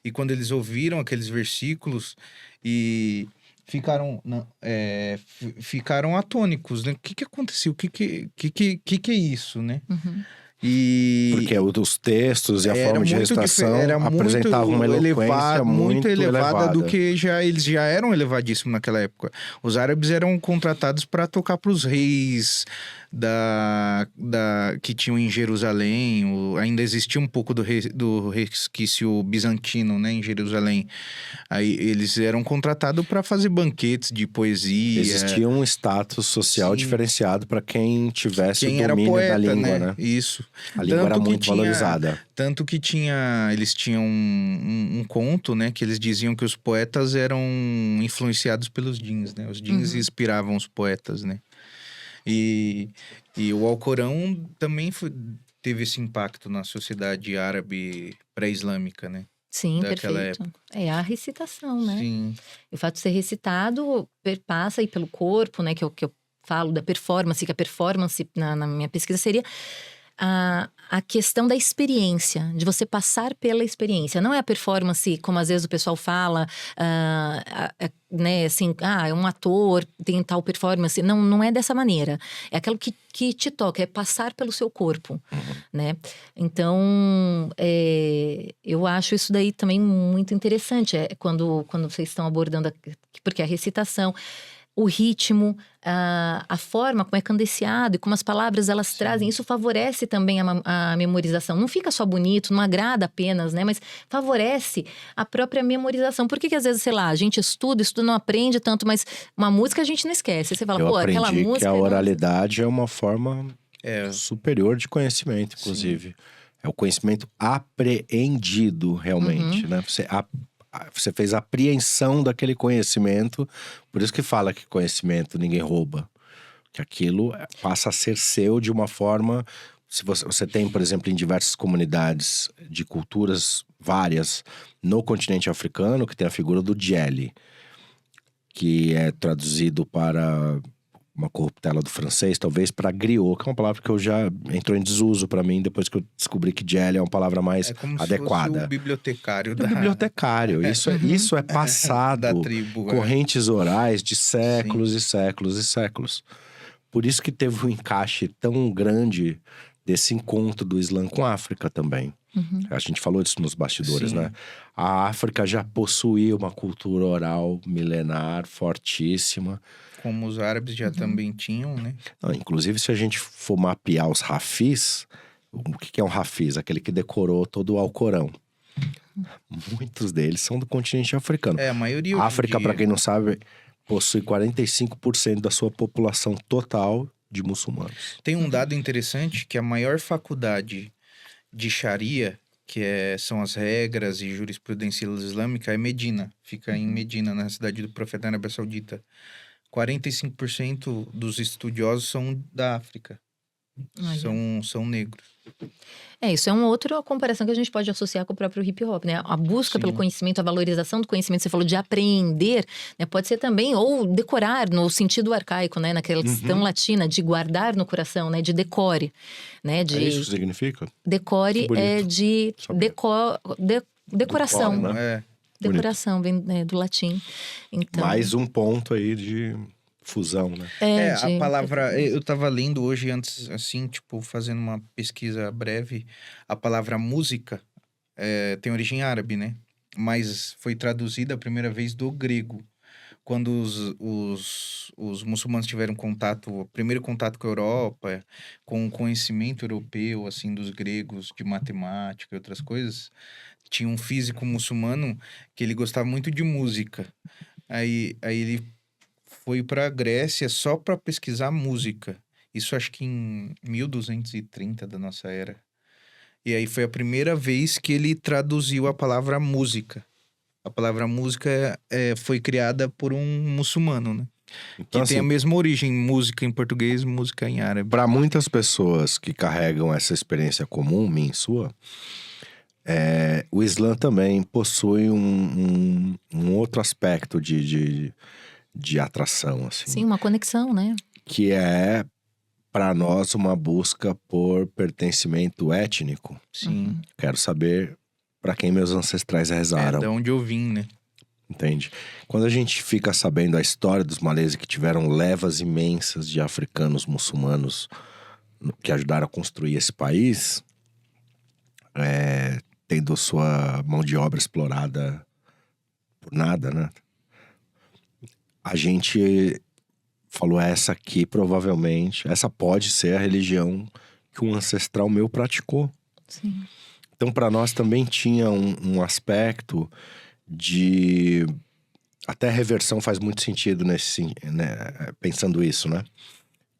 E quando eles ouviram aqueles versículos e ficaram atônicos, né? O que aconteceu? O que é isso, né? Porque os textos e a forma de recitação apresentavam uma eloquência muito elevada do que eles já eram elevadíssimos naquela época. Os árabes eram contratados para tocar para os reis que tinham em Jerusalém. Ainda existia um pouco do resquício bizantino, né, em Jerusalém. Aí eles eram contratados para fazer banquetes de poesia. Existia um status social diferenciado para quem tivesse o era domínio poeta, da língua, né? Isso. A língua era muito valorizada. Tanto que eles tinham um conto, né? Que eles diziam que os poetas eram influenciados pelos djinns, né? Os djinns inspiravam os poetas, né? E o Alcorão também teve esse impacto na sociedade árabe pré-islâmica, né? Sim, daquela perfeito. época. É a recitação, né? Sim. O fato de ser recitado perpassa aí pelo corpo, né? Que eu falo da performance, que a performance na minha pesquisa seria a questão da experiência, de você passar pela experiência. Não é a performance, como às vezes o pessoal fala, né, assim, é um ator, tem tal performance. Não é dessa maneira. É aquilo que te toca, é passar pelo seu corpo, né? Então, eu acho isso daí também muito interessante. Quando vocês estão abordando, porque a recitação, o ritmo, a forma como é cadenciado e como as palavras elas trazem, isso favorece também a memorização. Não fica só bonito, não agrada apenas, né? Mas favorece a própria memorização. Por que às vezes, sei lá, a gente estuda, não aprende tanto, mas uma música a gente não esquece. Você fala, aquela música... que a oralidade é uma forma superior de conhecimento, inclusive. Sim. É o conhecimento apreendido, realmente, né? Você fez a apreensão daquele conhecimento. Por isso que fala que conhecimento ninguém rouba. Que aquilo passa a ser seu de uma forma... Se você tem, por exemplo, em diversas comunidades de culturas várias no continente africano, que tem a figura do Djeli, que é traduzido para uma corruptela do francês, talvez para griot, que é uma palavra que eu já entrou em desuso para mim depois que eu descobri que Djeli é uma palavra mais como adequada. Se fosse o bibliotecário O bibliotecário, isso é passado, da tribo, correntes orais de séculos e séculos e séculos. Por isso que teve um encaixe tão grande desse encontro do Islã com a África também. A gente falou disso nos bastidores, Sim. né? A África já possuía uma cultura oral milenar, fortíssima. Como os árabes já também tinham, né? Não, inclusive, se a gente for mapear os Hafis, o que é um Hafiz? Aquele que decorou todo o Alcorão. Muitos deles são do continente africano. A maioria A África, para quem não sabe, possui 45% da sua população total de muçulmanos. Tem um dado interessante que a maior faculdade de Sharia, são as regras e jurisprudência islâmica, é Medina. Fica em Medina, na cidade do profeta na Arábia Saudita. 45% dos estudiosos são da África. São negros. Isso é uma outra comparação que a gente pode associar com o próprio hip hop, né? A busca pelo conhecimento, a valorização do conhecimento, você falou de apreender, né? Pode ser também, ou decorar no sentido arcaico, né? Naquela questão latina, de guardar no coração, né? De decore, né? É isso que significa? Decore é de decoração. Decoro, né? Decoração, vem do latim. Então, Mais um ponto aí de fusão, né? A palavra... Eu tava lendo hoje antes, assim, tipo, fazendo uma pesquisa breve. A palavra música tem origem árabe, né? Mas foi traduzida a primeira vez do grego. Quando os muçulmanos tiveram o primeiro contato com a Europa, com o conhecimento europeu, assim, dos gregos, de matemática e outras coisas, tinha um físico muçulmano que ele gostava muito de música. Aí ele foi para a Grécia só para pesquisar música. Isso acho que em 1230 da nossa era. E aí foi a primeira vez que ele traduziu a palavra música. A palavra música foi criada por um muçulmano, né? Então, que tem a mesma origem, música em português, música em árabe. Para muitas pessoas que carregam essa experiência comum, minha e sua, o Islã também possui um outro aspecto de atração, assim. sim, uma conexão, né? Que é, para nós, uma busca por pertencimento étnico. Sim. Quero saber para quem meus ancestrais rezaram. Da onde eu vim, né? Entende? Quando a gente fica sabendo a história dos maleses que tiveram levas imensas de africanos muçulmanos que ajudaram a construir esse país, tendo sua mão de obra explorada por nada, né? A gente falou, essa aqui provavelmente, essa pode ser a religião que um ancestral meu praticou. Sim. Então, para nós também tinha um aspecto de... Até reversão faz muito sentido pensando isso, né?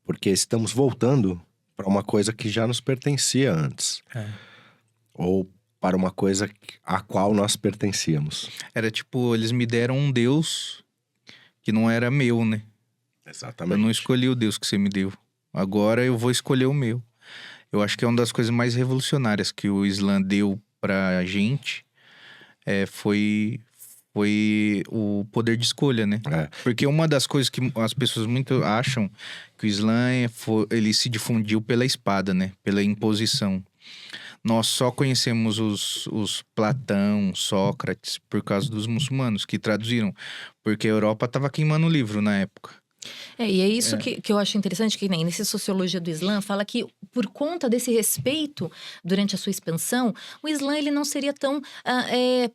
Porque estamos voltando para uma coisa que já nos pertencia antes. Ou para uma coisa a qual nós pertencíamos. Era tipo, eles me deram um Deus que não era meu, né? Exatamente. Eu não escolhi o Deus que você me deu. Agora eu vou escolher o meu. Eu acho que é uma das coisas mais revolucionárias que o Islã deu pra gente. Foi o poder de escolha, né? Porque uma das coisas que as pessoas muito acham que o Islã ele se difundiu pela espada, né? Pela imposição. Nós só conhecemos os Platão, Sócrates, por causa dos muçulmanos que traduziram. Porque a Europa estava queimando o livro na época. E é isso que eu acho interessante, que nem nessa Sociologia do Islã fala que por conta desse respeito durante a sua expansão, o Islã ele não seria tão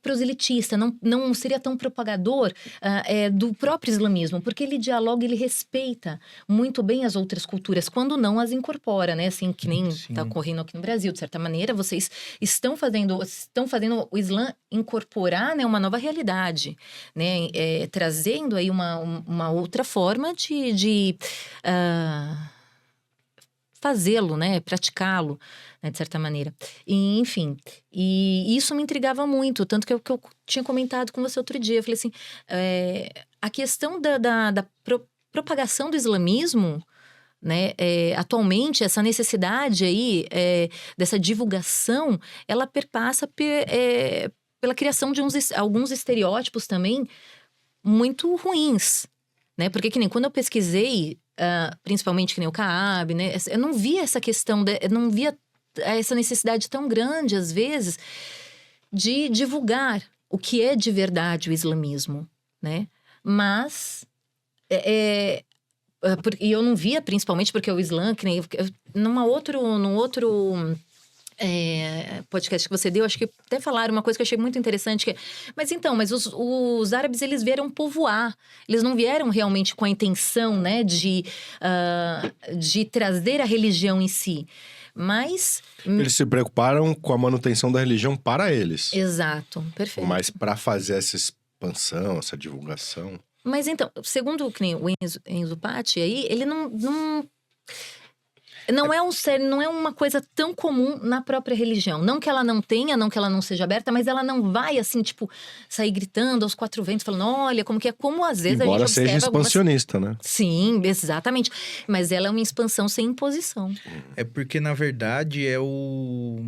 proselitista, não seria tão propagador do próprio islamismo, porque ele dialoga, ele respeita muito bem as outras culturas, quando não as incorpora, né? Assim, que nem está ocorrendo aqui no Brasil, de certa maneira, vocês estão fazendo o Islã incorporar, né, uma nova realidade, né? Trazendo aí uma outra forma de fazê-lo, né? Praticá-lo, né? De certa maneira. E, enfim, e isso me intrigava muito, tanto que eu tinha comentado com você outro dia. Eu falei assim, a questão da propagação do islamismo né? Atualmente, essa necessidade aí dessa divulgação, ela perpassa pela criação de alguns estereótipos também muito ruins, né? Porque que nem quando eu pesquisei, principalmente que nem o Kaab, né? Eu não via essa questão, eu não via essa necessidade tão grande, às vezes, de divulgar o que é de verdade o islamismo, né? Mas e eu não via, principalmente porque o Islã, que nem num outro podcast que você deu, acho que até falaram uma coisa que eu achei muito interessante, que mas os árabes, eles vieram povoar, eles não vieram realmente com a intenção, né, de trazer a religião em si, mas... Eles se preocuparam com a manutenção da religião para eles. Exato, perfeito. Mas para fazer essa expansão, essa divulgação... Mas então, segundo que nem o Enzo Patti, aí, ele não é uma coisa tão comum na própria religião. Não que ela não tenha, não que ela não seja aberta, mas ela não vai, assim, tipo, sair gritando aos quatro ventos, falando, olha, como que é, como às vezes Embora a gente observa seja expansionista, né? Sim, exatamente. Mas ela é uma expansão sem imposição. É porque, na verdade, é o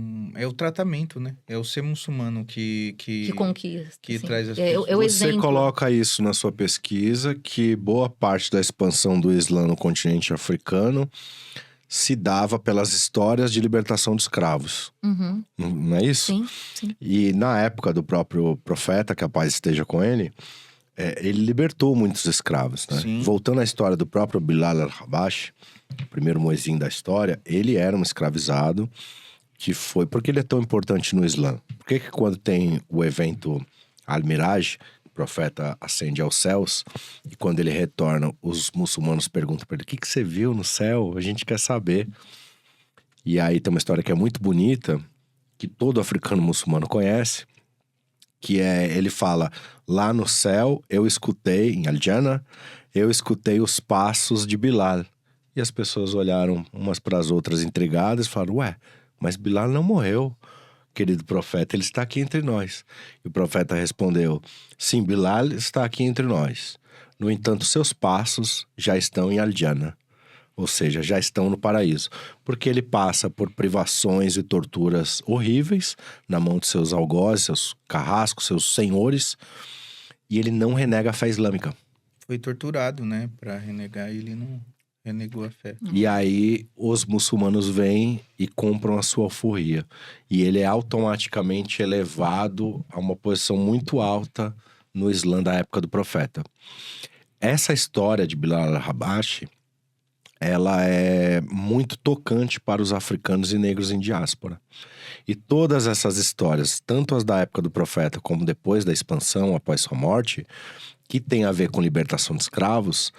tratamento, né? É o ser muçulmano que conquista. que assim. traz as É o Você exemplo. coloca isso na sua pesquisa, que boa parte da expansão do Islã no continente africano se dava pelas histórias de libertação de escravos. Uhum. Não é isso? Sim, sim. E na época do próprio profeta, que a paz esteja com ele, ele libertou muitos escravos, né? Sim. Voltando à história do próprio Bilal al-Habashi, o primeiro moezinho da história, ele era um escravizado, que foi... Por que ele é tão importante no Islã? Por que quando tem o evento Al-Miraj, o profeta ascende aos céus, e quando ele retorna, os muçulmanos perguntam para ele, o que você viu no céu? A gente quer saber. E aí tem uma história que é muito bonita, que todo africano muçulmano conhece, que ele fala, lá no céu eu escutei, em Al-Jannah, eu escutei os passos de Bilal. E as pessoas olharam umas para as outras intrigadas e falaram, ué, mas Bilal não morreu, querido profeta, ele está aqui entre nós. E o profeta respondeu, sim, Bilal está aqui entre nós. No entanto, seus passos já estão em Al-Jannah. Ou seja, já estão no paraíso. Porque ele passa por privações e torturas horríveis na mão de seus algozes, seus carrascos, seus senhores. E ele não renega a fé islâmica. Foi torturado, né? Pra renegar, ele não renegou a fé. E aí os muçulmanos vêm e compram a sua alforria. E ele é automaticamente elevado a uma posição muito alta no Islã da época do profeta. Essa história de Bilal al-Habashi, ela é muito tocante para os africanos e negros em diáspora. E todas essas histórias, tanto as da época do profeta como depois da expansão, após sua morte, que tem a ver com libertação de escravos,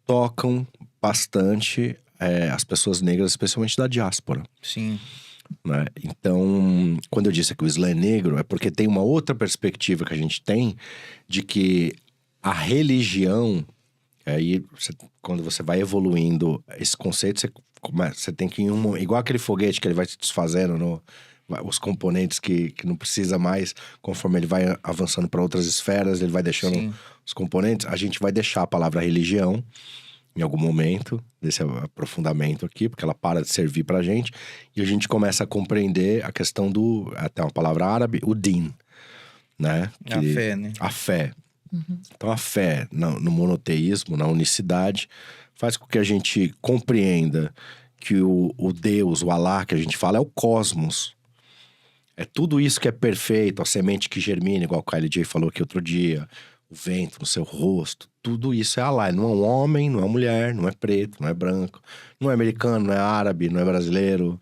tocam bastante as pessoas negras, especialmente da diáspora. Sim. Né? Então, quando eu disse que o Islã é negro, é porque tem uma outra perspectiva que a gente tem de que a religião... Aí, quando você vai evoluindo esse conceito, você tem que ir igual aquele foguete que ele vai se desfazendo, os componentes que não precisa mais, conforme ele vai avançando para outras esferas, ele vai deixando Sim. os componentes. A gente vai deixar a palavra religião em algum momento desse aprofundamento aqui, porque ela para de servir pra gente, e a gente começa a compreender a questão até uma palavra árabe, o din, né? A fé, né? A fé. Então a fé no monoteísmo, na unicidade, faz com que a gente compreenda que o Deus, o Alá que a gente fala é o cosmos. É tudo isso que é perfeito, a semente que germina, igual o Kylie J falou aqui outro dia, o vento no seu rosto, tudo isso é Alá. Não é um homem, não é mulher, não é preto, não é branco, não é americano, não é árabe, não é brasileiro.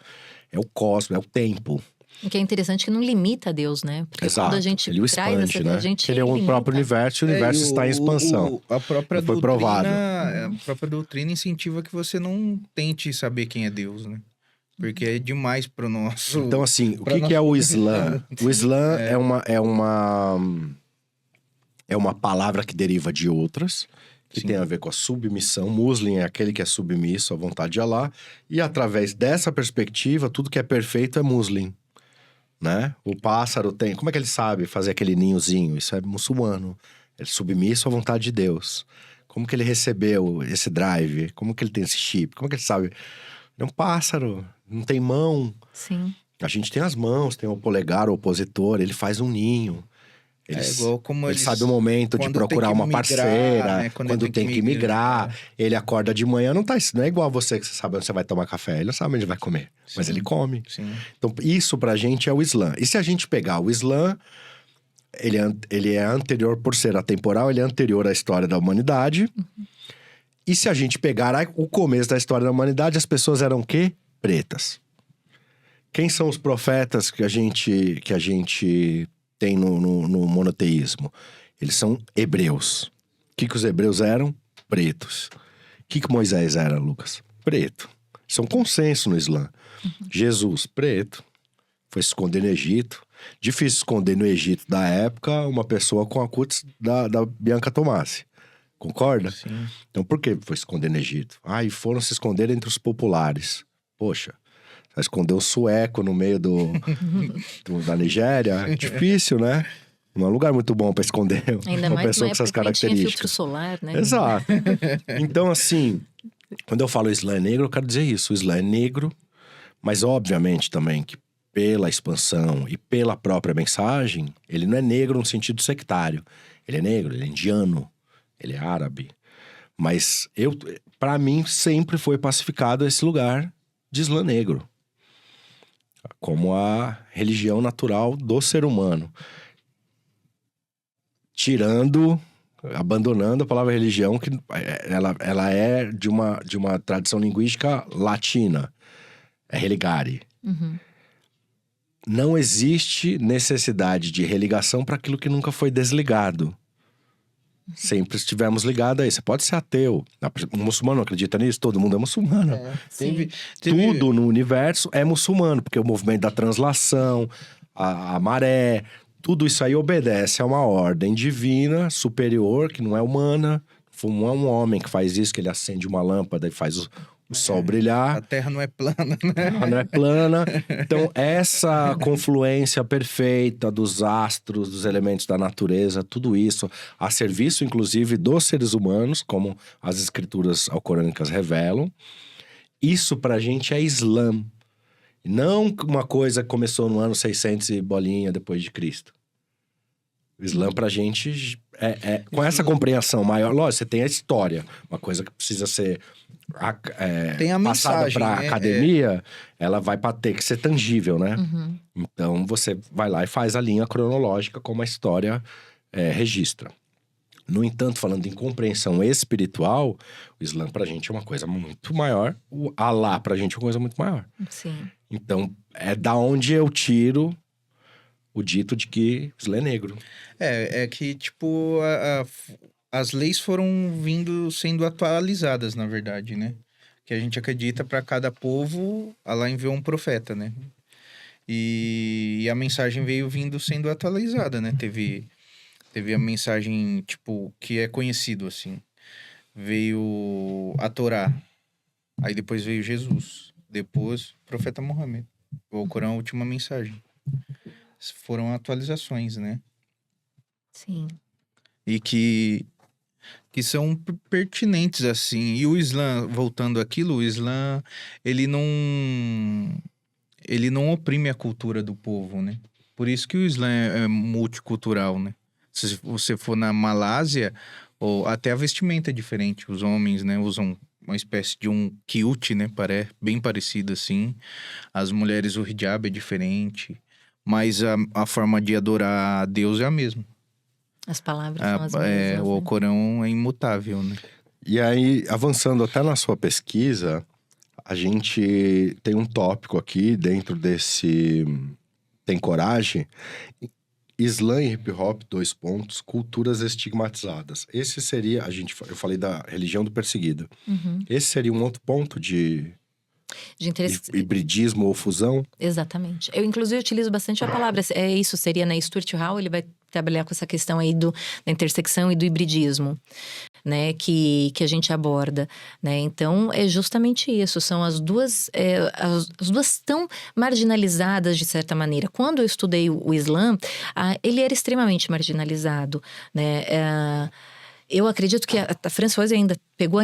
É o cosmos, é o tempo. O que é interessante é que não limita a Deus, né? Porque Exato, quando a gente ele o traz expande, né? a gente Ele é o limita. próprio universo, e o universo está em expansão. A própria Foi provado. doutrina incentiva que você não tente saber quem é Deus, né? Porque é demais pro nosso... Então, assim, o pra que é o nosso- Islã? O Islã é uma palavra que deriva de outras, que Sim. tem a ver com a submissão. Muslim é aquele que é submisso à vontade de Alá. E através dessa perspectiva, tudo que é perfeito é muslim, né? O pássaro tem... Como é que ele sabe fazer aquele ninhozinho? Isso é muçulmano. Ele é submisso à vontade de Deus. Como que ele recebeu esse drive? Como que ele tem esse chip? Como que ele sabe? É um pássaro, não tem mão. Sim. A gente tem as mãos, tem o polegar, o opositor, ele faz um ninho. Ele, igual como ele sabe o momento de quando tem procurar que uma migrar, parceira, né? quando tem que migrar. Ele acorda de manhã, não é igual você que você sabe onde você vai tomar café. Ele não sabe onde vai comer, mas Sim. ele come. Sim. Então, isso pra gente é o Islã. E se a gente pegar o Islã, ele é anterior, por ser atemporal, ele é anterior à história da humanidade. E se a gente pegar o começo da história da humanidade, as pessoas eram o quê? Pretas. Quem são os profetas que a gente tem no monoteísmo? Eles são hebreus. O que os hebreus eram? Pretos. O que Moisés era, Lucas? Preto. Isso é um consenso no Islã. Jesus, preto. Foi se esconder no Egito. Difícil esconder no Egito da época uma pessoa com a cutis da Bianca Tomassi. Concorda? Sim. Então por que foi se esconder no Egito? E foram se esconder entre os populares. Poxa, vai esconder o sueco no meio da Nigéria? Difícil, né? Não é um lugar muito bom para esconder Ainda uma mais pessoa com essas tinha filtro características. solar, né? Exato. Então, assim, quando eu falo Islã é negro, eu quero dizer isso. O Islã é negro, mas obviamente também que pela expansão e pela própria mensagem, ele não é negro no sentido sectário. Ele é negro, ele é indiano, ele é árabe. Mas para mim, sempre foi pacificado esse lugar de Islã negro. Como a religião natural do ser humano. Abandonando a palavra religião, que ela é de uma tradição linguística latina. É religare. Não existe necessidade de religação para aquilo que nunca foi desligado. Sempre estivemos ligados a isso. Você pode ser ateu. O muçulmano não acredita nisso? Todo mundo é muçulmano. Teve... Tudo no universo é muçulmano, porque o movimento da translação, a maré, tudo isso aí obedece a uma ordem divina, superior, que não é humana. Não é um homem que faz isso, que ele acende uma lâmpada e faz o sol brilhar. A Terra não é plana, né? A Terra não é plana. Então, essa confluência perfeita dos astros, dos elementos da natureza, tudo isso, a serviço, inclusive, dos seres humanos, como as escrituras alcorânicas revelam. Isso pra gente é Islã. Não uma coisa que começou no ano 600 e bolinha depois de Cristo. O Islã pra gente com essa compreensão maior. Lógico, você tem a história. Uma coisa que precisa ser tem a passada mensagem, pra né? academia, ela vai ter que ser tangível, né? Então, você vai lá e faz a linha cronológica como a história registra. No entanto, falando em compreensão espiritual, o Islã pra gente é uma coisa muito maior. O Alá pra gente é uma coisa muito maior. Sim. Então, é da onde eu tiro o dito de que o Islã é negro. É que, tipo, as leis foram sendo atualizadas, na verdade, né? Que a gente acredita para cada povo, Allah enviou um profeta, né? E a mensagem veio sendo atualizada, né? Teve a mensagem, tipo, que é conhecido, assim. Veio a Torá. Aí depois veio Jesus. Depois, o profeta Muhammad. O Corão, a última mensagem. Foram atualizações, né? Sim. E que são pertinentes, assim. E o Islã, voltando àquilo, o Islã, ele não oprime a cultura do povo, né? Por isso que o Islã é multicultural, né? Se você for na Malásia, ou até a vestimenta é diferente. Os homens, né, usam uma espécie de um kilt, né? Bem parecido, assim. As mulheres, o hijab é diferente. Mas a forma de adorar a Deus é a mesma. As palavras são as mesmas, o né? Corão é imutável, né? E aí, avançando até na sua pesquisa, a gente tem um tópico aqui dentro desse Tem Coragem. Islã e hip hop, 2 pontos, culturas estigmatizadas. Esse seria, eu falei da religião do perseguido. Esse seria um outro ponto de interesse. Hibridismo ou fusão? Exatamente. Eu, inclusive, utilizo bastante a palavra. Isso seria, né? Stuart Hall, ele vai trabalhar com essa questão aí da intersecção e do hibridismo, né? Que a gente aborda, né? Então, é justamente isso. São as duas tão marginalizadas, de certa maneira. Quando eu estudei o Islã, ele era extremamente marginalizado, né? Eu acredito que a Frances Rose ainda pegou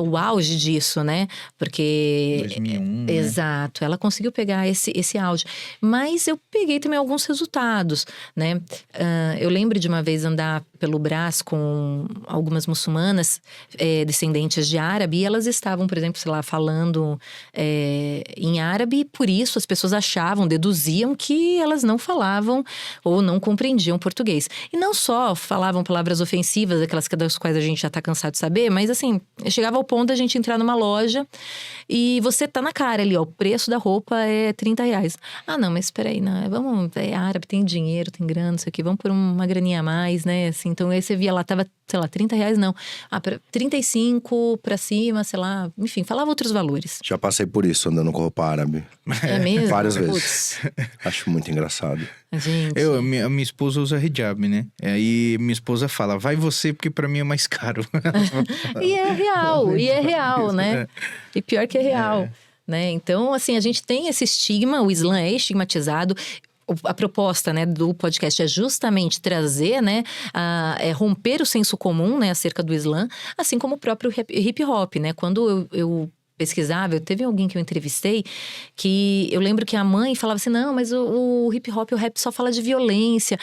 o auge disso, né? Porque 2001, né? exato, ela conseguiu pegar esse auge. Mas eu peguei também alguns resultados, né? Eu lembro de uma vez andar pelo Brás com algumas muçulmanas descendentes de árabe, e elas estavam, por exemplo, sei lá, falando em árabe, e por isso as pessoas deduziam que elas não falavam ou não compreendiam português. E não só falavam palavras ofensivas, aquelas das quais a gente já tá cansado de saber, mas assim, chegava ao ponto da gente entrar numa loja e você tá na cara ali, ó, o preço da roupa é R$30. Ah, não, mas peraí, não, vamos, é árabe, tem dinheiro, tem grana, isso aqui, vamos por uma graninha a mais, né, assim, então aí você via lá, tava, sei lá, R$30, não, 35 pra cima, sei lá, enfim, falava outros valores. Já passei por isso andando com roupa árabe. É mesmo? Várias vezes. Putz, Acho muito engraçado. gente. A minha esposa usa hijab, né? Aí minha esposa fala, vai você, porque pra mim é mais caro. E é real, né? E pior que é real, né? Então, assim, a gente tem esse estigma, o Islã é estigmatizado. A proposta, né, do podcast é justamente trazer, né, romper o senso comum, né, acerca do Islã, assim como o próprio hip hop, né? Quando eu pesquisava, teve alguém que eu entrevistei que eu lembro que a mãe falava assim, não, mas o hip hop, o rap só fala de violência,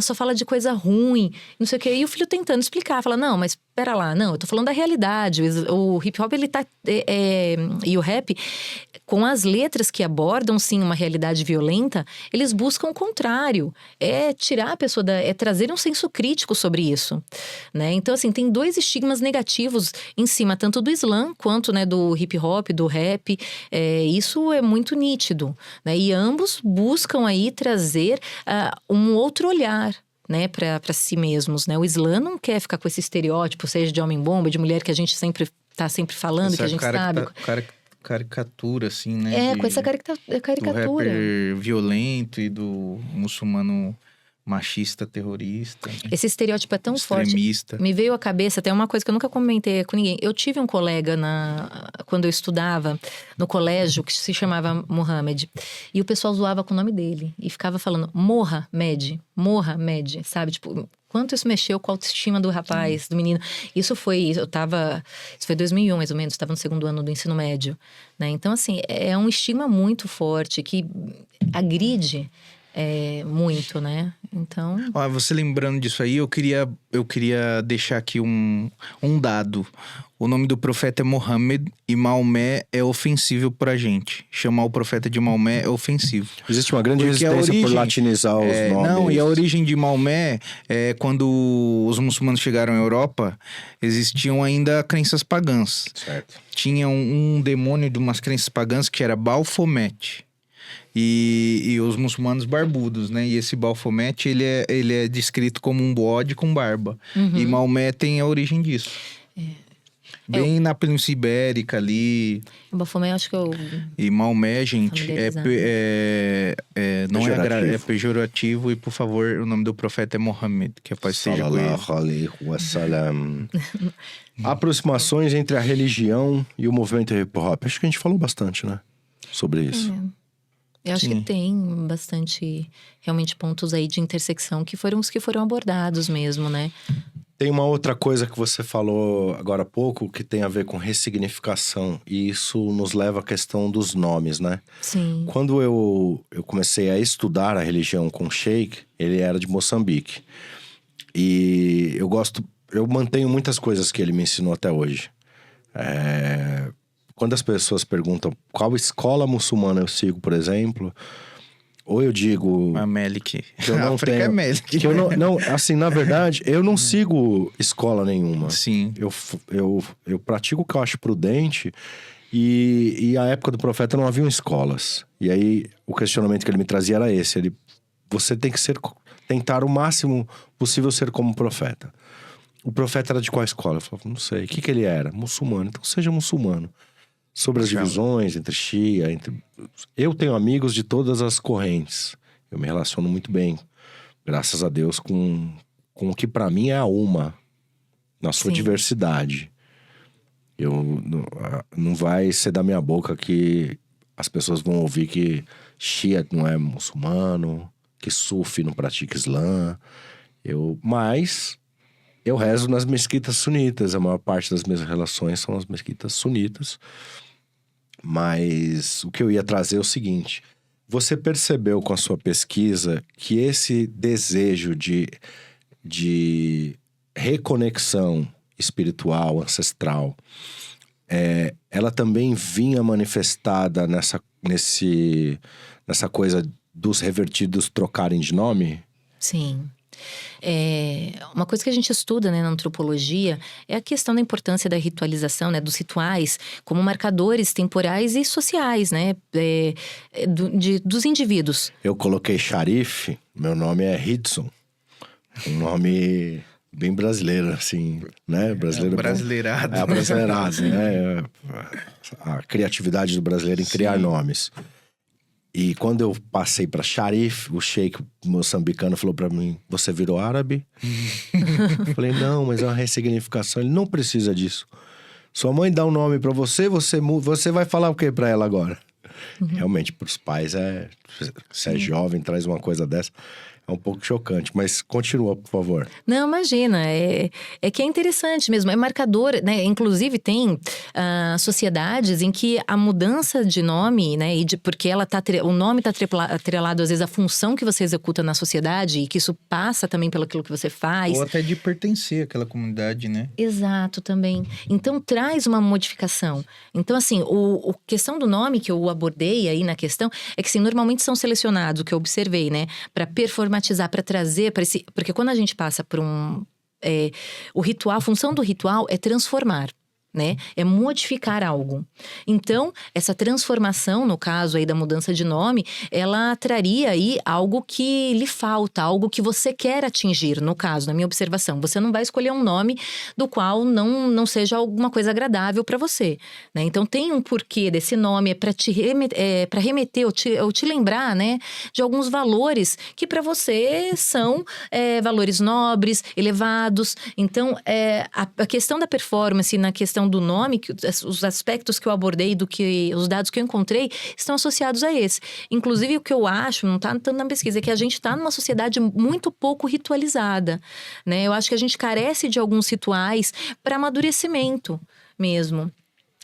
só fala de coisa ruim, não sei o quê. E o filho tentando explicar, fala, não, mas pera lá, não, eu tô falando da realidade. O hip hop, ele tá... e o rap, com as letras que abordam, sim, uma realidade violenta, eles buscam o contrário. É tirar a pessoa é trazer um senso crítico sobre isso, né? Então, assim, tem dois estigmas negativos em cima, tanto do Islã quanto, né, do hip hop, do rap. Isso é muito nítido, né? E ambos buscam aí trazer um outro olhar, né, para si mesmos, né? O Islã não quer ficar com esse estereótipo, seja de homem-bomba, de mulher que a gente tá sempre falando, Essa que a gente sabe. Caricatura, assim, né? Com essa Do caricatura. rapper violento e do muçulmano machista, terrorista, Esse estereótipo é tão forte. extremista. Me veio à cabeça até uma coisa que eu nunca comentei com ninguém. Eu tive um colega quando eu estudava no colégio que se chamava Mohamed. E o pessoal zoava com o nome dele. E ficava falando, morra, Med, sabe? Tipo, quanto isso mexeu com a autoestima do rapaz, do menino. Isso foi 2001, mais ou menos. Estava no segundo ano do ensino médio, né? Então, assim, é um estigma muito forte que agride muito, né? Então... Ó, você lembrando disso aí, eu queria deixar aqui um dado. O nome do profeta é Mohammed e Maomé é ofensivo pra gente. Chamar o profeta de Maomé é ofensivo. Existe uma grande Porque resistência por latinizar os nomes. Não, e a origem de Maomé é quando os muçulmanos chegaram à Europa, existiam ainda crenças pagãs. Certo. Tinha um demônio de umas crenças pagãs que era Baphomet. E os muçulmanos barbudos, né? E esse Baphomet, ele é descrito como um bode com barba. Uhum. E Maomé tem a origem disso. Bem na Península Ibérica ali. O Baphomet, acho que eu... E Maomé, gente, não é pejorativo. E, por favor, o nome do profeta é Mohammed, que a paz seja com ele. Sallallahu alaihi wasallam. Aproximações entre a religião e o movimento hip hop. Acho que a gente falou bastante, né? Sobre isso. Eu acho que tem bastante, realmente, pontos aí de intersecção que foram os que foram abordados mesmo, né? Tem uma outra coisa que você falou agora há pouco que tem a ver com ressignificação. E isso nos leva à questão dos nomes, né? Sim. Quando eu comecei a estudar a religião com o Sheikh, ele era de Moçambique. E eu mantenho muitas coisas que ele me ensinou até hoje. Quando as pessoas perguntam qual escola muçulmana eu sigo, por exemplo, ou eu digo... A Melik. Que eu não África tenho, é Melik. que eu não, assim, na verdade, eu não sigo escola nenhuma. Sim. Eu pratico o que eu acho prudente e a época do profeta não haviam escolas. E aí, o questionamento que ele me trazia era esse. Você tem que tentar o máximo possível ser como profeta. O profeta era de qual escola? Eu falava, não sei. O que ele era? Muçulmano. Então, seja muçulmano. Sobre as divisões entre Shia, eu tenho amigos de todas as correntes. Eu me relaciono muito bem, graças a Deus, com o que pra mim é a uma, na sua diversidade. Não vai ser da minha boca que as pessoas vão ouvir que Shia não é muçulmano, que Sufi não pratica Islã. Mas Eu rezo nas mesquitas sunitas, a maior parte das minhas relações são as mesquitas sunitas. Mas o que eu ia trazer é o seguinte: você percebeu com a sua pesquisa que esse desejo de reconexão espiritual, ancestral, ela também vinha manifestada nessa coisa dos revertidos trocarem de nome? Sim. Uma coisa que a gente estuda, né, na antropologia é a questão da importância da ritualização, né, dos rituais como marcadores temporais e sociais, né, dos indivíduos. Eu coloquei Sharif, meu nome é Hidson, um nome bem brasileiro, assim, né? Brasileiro brasileirado. Brasileirado, né? A criatividade do brasileiro em criar nomes. E quando eu passei para Sharif, o sheik moçambicano falou para mim: você virou árabe? Falei: não, mas é uma ressignificação. Ele: não precisa disso. Sua mãe dá um nome para você, você vai falar o que para ela agora? Realmente, para os pais, se é jovem, traz uma coisa dessa, é um pouco chocante. Mas continua, por favor. Não, imagina, é que é interessante mesmo, é marcador, né? Inclusive tem sociedades em que a mudança de nome, né? Porque o nome está atrelado às vezes à função que você executa na sociedade e que isso passa também pelo aquilo que você faz. Ou até de pertencer àquela comunidade, né? Exato, também. Então traz uma modificação. Então assim, a questão do nome que eu abordei aí na questão é que assim, normalmente são selecionados, o que eu observei, né? Para performatizar, para trazer para esse... Porque quando a gente passa por o ritual, a função do ritual é transformar, né? É modificar algo. Então, essa transformação, no caso aí da mudança de nome, ela traria aí algo que lhe falta, algo que você quer atingir, no caso, na minha observação. Você não vai escolher um nome do qual não seja alguma coisa agradável para você, né? Então, tem um porquê desse nome, para remeter ou te lembrar, né, de alguns valores que para você são valores nobres, elevados. Então, a questão da performance, na questão do nome, os aspectos que eu abordei, os dados que eu encontrei, estão associados a esse. Inclusive, o que eu acho, não está tanto na pesquisa, é que a gente está numa sociedade muito pouco ritualizada, né? Eu acho que a gente carece de alguns rituais para amadurecimento mesmo.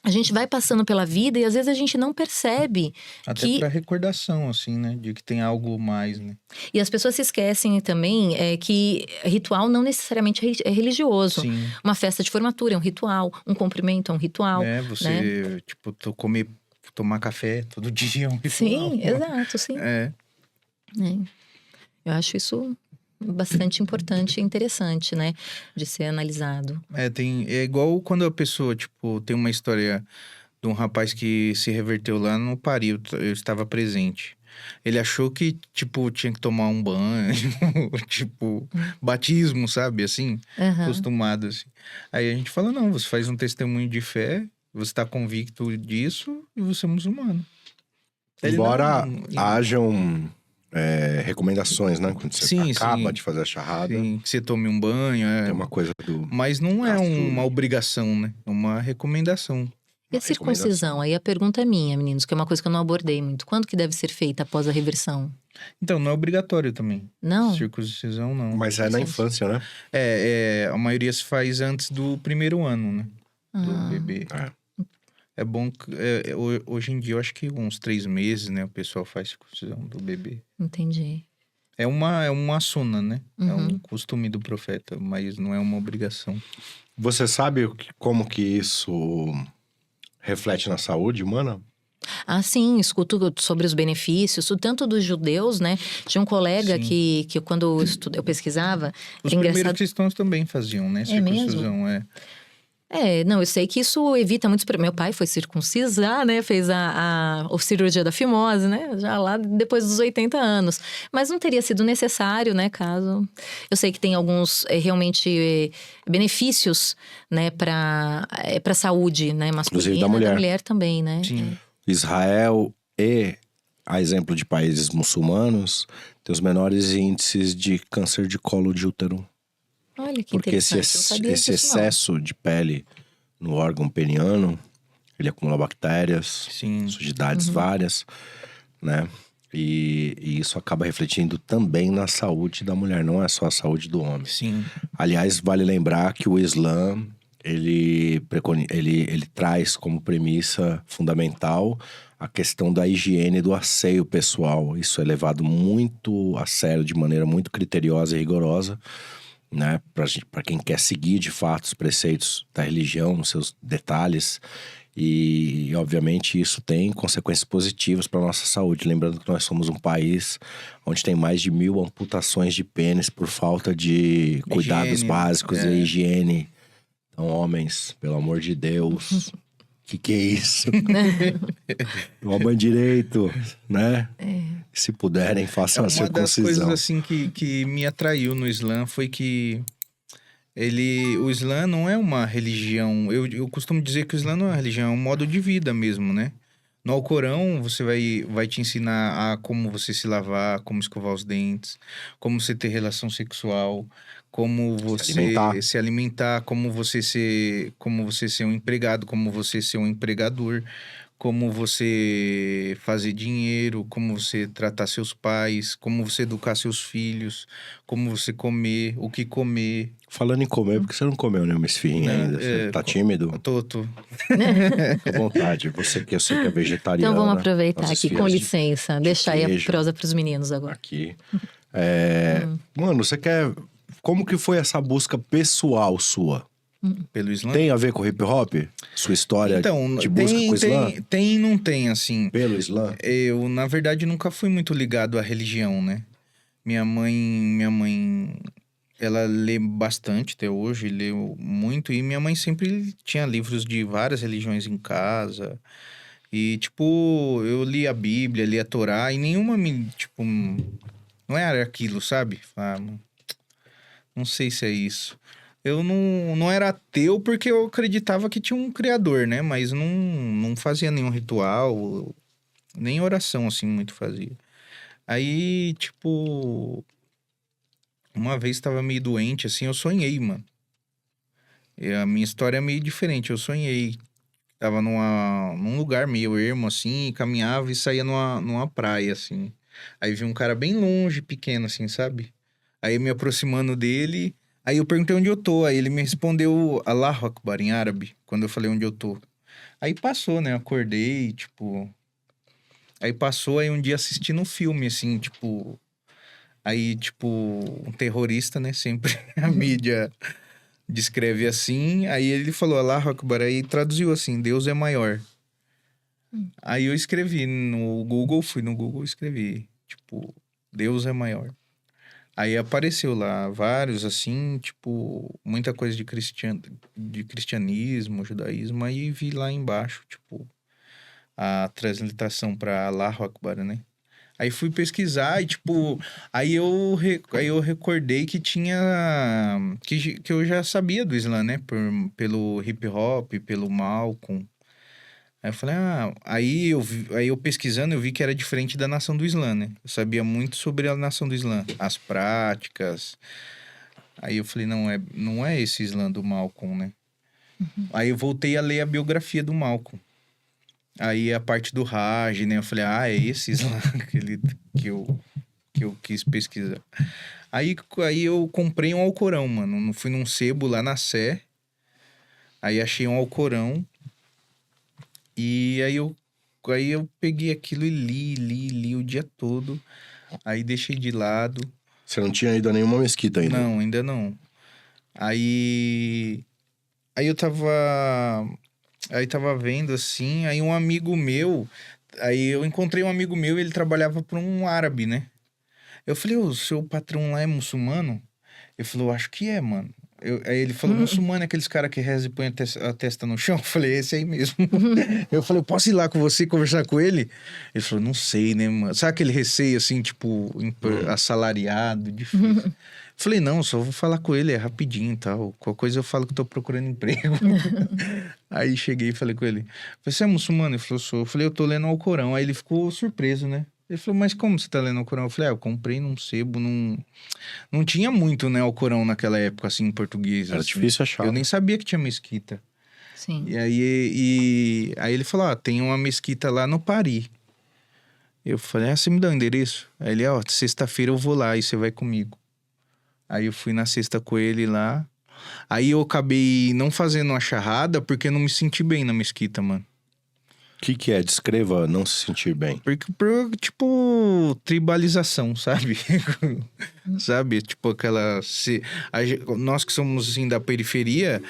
A gente vai passando pela vida e às vezes a gente não percebe. Até pra recordação, assim, né? De que tem algo mais, né? E as pessoas se esquecem também que ritual não necessariamente é religioso. Sim. Uma festa de formatura é um ritual, um cumprimento é um ritual. Você, né? tipo, tomar café todo dia é um ritual. Sim, exato, sim. Eu acho isso bastante importante e interessante, né? De ser analisado. É igual quando a pessoa, tipo, tem uma história de um rapaz que se reverteu lá no Paris, eu estava presente. Ele achou que, tipo, tinha que tomar um banho, tipo, batismo, sabe, assim, acostumado, assim. Aí a gente fala, não, você faz um testemunho de fé, você está convicto disso e você é muçulmano. Embora hajam recomendações, né? Quando você acaba de fazer a charrada. Sim, que você tome um banho. Tem uma coisa do... Mas não é uma obrigação, né? É uma recomendação. E a circuncisão? Aí a pergunta é minha, meninos, que é uma coisa que eu não abordei muito. Quando que deve ser feita após a reversão? Então, não é obrigatório também. Não? Circuncisão, não. Mas é na infância, né? A maioria se faz antes do primeiro ano, né? Do bebê. É bom que... hoje em dia, eu acho que uns 3 meses, né? O pessoal faz circuncisão do bebê. Entendi. É uma suna, né? É um costume do profeta, mas não é uma obrigação. Você sabe como que isso reflete na saúde humana? Sim, escuto sobre os benefícios, tanto dos judeus, né? Tinha um colega que quando eu pesquisava... Os primeiros cristãos também faziam, né? Circuncisão, não, eu sei que isso evita muitos... Meu pai foi circuncisar, né? Fez a cirurgia da fimose, né? Já lá depois dos 80 anos. Mas não teria sido necessário, né? Caso... Eu sei que tem alguns, realmente, benefícios, né? Para a saúde, né? Masculina. Inclusive da mulher. Da mulher também, né? Sim. Israel a exemplo de países muçulmanos, tem os menores índices de câncer de colo de útero. Olha que porque interessante. esse excesso de pele no órgão peniano, ele acumula bactérias, sujidades várias, né? E isso acaba refletindo também na saúde da mulher, não é só a saúde do homem. Sim. Aliás, vale lembrar que o Islã, ele traz como premissa fundamental a questão da higiene e do asseio pessoal. Isso é levado muito a sério, de maneira muito criteriosa e rigorosa, né? Para quem quer seguir de fato os preceitos da religião, nos seus detalhes. E, obviamente, isso tem consequências positivas para a nossa saúde. Lembrando que nós somos um país onde tem mais de 1000 amputações de pênis por falta de cuidados Higiene, básicos e higiene. Então, homens, pelo amor de Deus, que é isso? Tomem direito, né? Se puderem, façam a Uma das circuncisão. coisas assim que me atraiu no Islã foi que o Islã não é uma religião. Eu costumo dizer que o Islã não é uma religião, é um modo de vida mesmo, né? No Alcorão, você vai te ensinar a como você se lavar, como escovar os dentes, como você ter relação sexual, como você se alimentar, como você ser um empregado, como você ser um empregador, como você fazer dinheiro, como você tratar seus pais, como você educar seus filhos, como você comer, o que comer. Falando em comer, por que você não comeu nenhuma esfirrinha ainda? Você tá tímido? Tô. Fica à vontade. Você que eu sei que é vegetariana. Então vamos aproveitar as aqui, com esfirras licença. Deixar aí a queijo. prosa pros meninos agora. Aqui. Mano, você quer... Como que foi essa busca pessoal sua? Pelo Islã? Tem a ver com hip hop? Sua história Então, de busca com o Islã? tem e não tem, assim. Pelo Islã? Eu, na verdade, nunca fui muito ligado à religião, né? Minha mãe, ela lê bastante até hoje, leu muito. E minha mãe sempre tinha livros de várias religiões em casa. E, tipo, eu li a Bíblia, li a Torá. E nenhuma me, tipo... Não era aquilo, sabe? Não sei se é isso. Eu não era ateu porque eu acreditava que tinha um criador, né? Mas não fazia nenhum ritual, nem oração, assim, muito fazia. Aí, tipo... Uma vez tava meio doente, assim, eu sonhei, mano. E a minha história é meio diferente, eu sonhei. Tava num lugar meio ermo, assim, caminhava e saía numa praia, assim. Aí vi um cara bem longe, pequeno, assim, sabe? Aí me aproximando dele... Aí eu perguntei onde eu tô, aí ele me respondeu Allahu Akbar em árabe, quando eu falei onde eu tô. Aí passou, né, eu acordei, tipo... Aí passou, aí um dia assistindo um filme, assim, tipo... Aí, tipo, um terrorista, né, sempre a mídia descreve assim. Aí ele falou Allahu Akbar, aí traduziu assim, Deus é maior. Aí eu escrevi no Google, fui no Google e escrevi, tipo, Deus é maior. Aí apareceu lá vários, assim, tipo, muita coisa de cristianismo, judaísmo. Aí vi lá embaixo, tipo, a transliteração para Allahu Akbar, né? Aí fui pesquisar e, tipo, aí eu recordei que tinha... Que eu já sabia do Islã, né? Pelo hip hop, pelo Malcolm. Aí eu falei, aí eu pesquisando, eu vi que era diferente da nação do Islã, né? Eu sabia muito sobre a nação do Islã, as práticas. Aí eu falei, não é esse Islã do Malcolm, né? Aí eu voltei a ler a biografia do Malcolm. Aí a parte do Hajj, né? Eu falei, é esse Islã que eu quis pesquisar. Aí eu comprei um Alcorão, mano. Fui num sebo lá na Sé. Aí achei um Alcorão. E aí eu peguei aquilo e li o dia todo. Aí deixei de lado. Você não tinha ido a nenhuma mesquita ainda? Não, ainda não. Aí eu tava vendo assim, aí um amigo meu... Aí eu encontrei um amigo meu e ele trabalhava para um árabe, né? Eu falei, o seu patrão lá é muçulmano? Ele falou, acho que é, mano. Aí ele falou, muçulmano é aqueles caras que rezam e põem a testa no chão? Eu falei, esse aí mesmo. Eu falei, posso ir lá com você e conversar com ele? Ele falou, não sei, né, mano? Sabe aquele receio, assim, tipo, assalariado, difícil? Eu falei, não, só vou falar com ele, é rapidinho e tal. Qualquer coisa eu falo que tô procurando emprego. Aí cheguei e falei com ele. Você é muçulmano? Ele falou, sou. Eu falei, eu tô lendo o Alcorão. Aí ele ficou surpreso, né? Ele falou, mas como você tá lendo o Alcorão? Eu falei, eu comprei num sebo, não tinha muito, né, Alcorão naquela época, assim, em português. Era assim. difícil achar. Eu nem sabia que tinha mesquita. Sim. E aí ele falou, tem uma mesquita lá no Paris. Eu falei, você me dá o endereço? Aí ele, sexta-feira eu vou lá e você vai comigo. Aí eu fui na sexta com ele lá. Aí eu acabei não fazendo uma charrada porque eu não me senti bem na mesquita, mano. O que é? Descreva não se sentir bem. Porque, tipo, tribalização, sabe? Sabe? Tipo, nós que somos, assim, da periferia,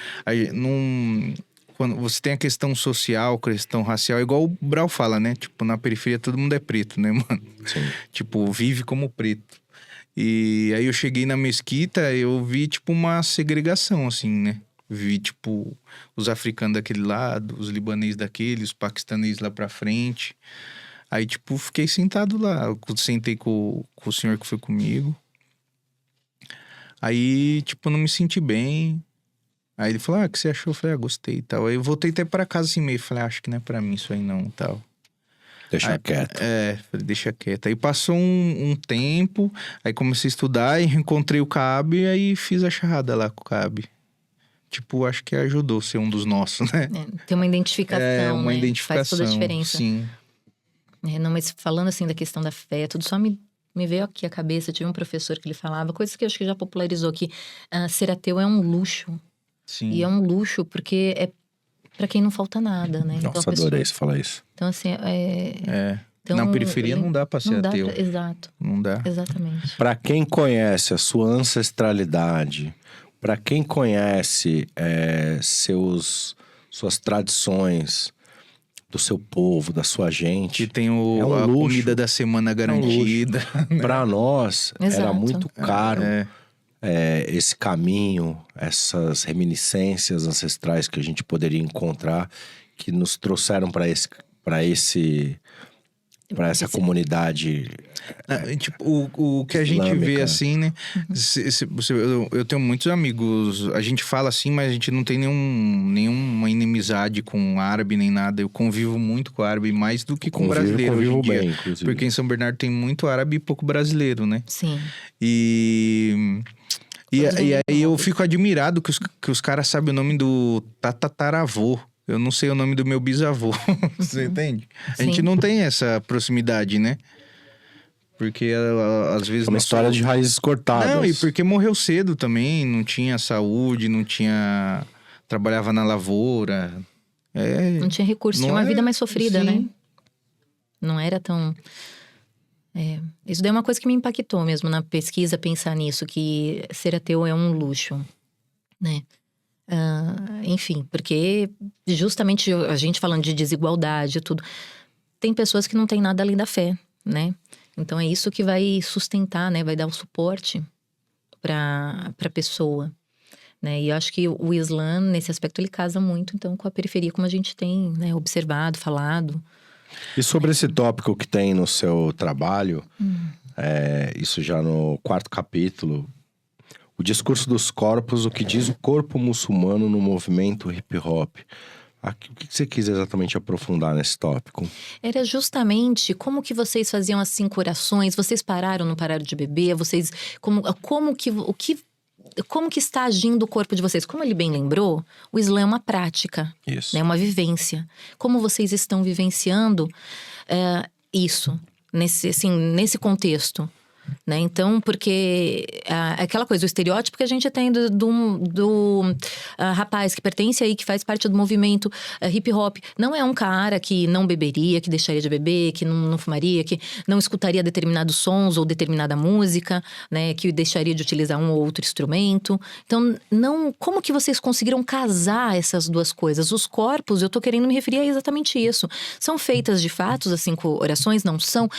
quando você tem a questão social, questão racial, igual o Brau fala, né? Tipo, na periferia todo mundo é preto, né, mano? Sim. Tipo, vive como preto. E aí eu cheguei na mesquita, eu vi, tipo, uma segregação, assim, né? Vi, tipo, os africanos daquele lado, os libaneses daquele, os paquistaneses lá pra frente. Aí, tipo, fiquei sentado lá. Eu sentei com o senhor que foi comigo. Aí, tipo, não me senti bem. Aí ele falou, o que você achou? Eu falei, gostei e tal. Aí eu voltei até pra casa assim meio. Falei, acho que não é pra mim isso aí não e tal. Deixa quieto. Falei, deixa quieto. Aí passou um tempo, aí comecei a estudar e encontrei o Cabe e aí fiz a charrada lá com o Cabe. Tipo, acho que ajudou ser um dos nossos, né? Tem uma identificação, uma né? identificação, Faz toda a diferença. sim. Não, mas falando assim da questão da fé, tudo só me veio aqui a cabeça. Eu tive um professor que ele falava, coisas que eu acho que já popularizou aqui. Ser ateu é um luxo. Sim. E é um luxo porque é pra quem não falta nada, né? Nossa, adorei você falar isso. Então, assim, Então, na periferia não dá pra ser ateu. Exato. Não dá. Exatamente. Para quem conhece a sua ancestralidade, para quem conhece suas tradições, do seu povo, da sua gente. Que tem a luxo. Comida da semana garantida. Para nós, era muito caro esse caminho, essas reminiscências ancestrais que a gente poderia encontrar, que nos trouxeram para essa comunidade. Tipo, o que a gente vê assim, né? Eu tenho muitos amigos. A gente fala assim, mas a gente não tem nenhuma inimizade com árabe nem nada. Eu convivo muito com árabe, mais do que com brasileiro hoje em dia. Bem, inclusive. Porque em São Bernardo tem muito árabe e pouco brasileiro, né? Sim. E aí eu fico admirado que os caras sabem o nome do tataravô. Eu não sei o nome do meu bisavô. Você entende? A gente não tem essa proximidade, né? Porque às vezes... É uma história de raízes cortadas. Não, e porque morreu cedo também. Não tinha saúde, não tinha... Trabalhava na lavoura. Não tinha recurso, tinha uma vida mais sofrida, sim. né? Não era tão... Isso daí é uma coisa que me impactou mesmo na pesquisa, pensar nisso. Que ser ateu é um luxo, né? Enfim, porque justamente a gente falando de desigualdade e tudo, tem pessoas que não têm nada além da fé, né? Então é isso que vai sustentar, né? Vai dar o suporte para a pessoa, né? E eu acho que o Islã, nesse aspecto, ele casa muito então com a periferia, como a gente tem, né, observado, falado. E sobre esse tópico que tem no seu trabalho, isso já no 4º capítulo, o discurso dos corpos, o que diz o corpo muçulmano no movimento hip hop. O que você quis exatamente aprofundar nesse tópico? Era justamente como que vocês faziam as 5 orações, vocês pararam, não pararam de beber, vocês como que está agindo o corpo de vocês? Como ele bem lembrou, o Islã é uma prática, isso, né, uma vivência. Como vocês estão vivenciando isso nesse contexto? Né? Então, porque aquela coisa, o estereótipo que a gente tem do rapaz que pertence aí, que faz parte do movimento hip hop, não é um cara que não beberia, que deixaria de beber, que não fumaria, que não escutaria determinados sons ou determinada música, né? Que deixaria de utilizar um ou outro instrumento. Então, como que vocês conseguiram casar essas duas coisas? Os corpos, eu tô querendo me referir a exatamente isso. São feitas de fatos, as 5 orações, não são?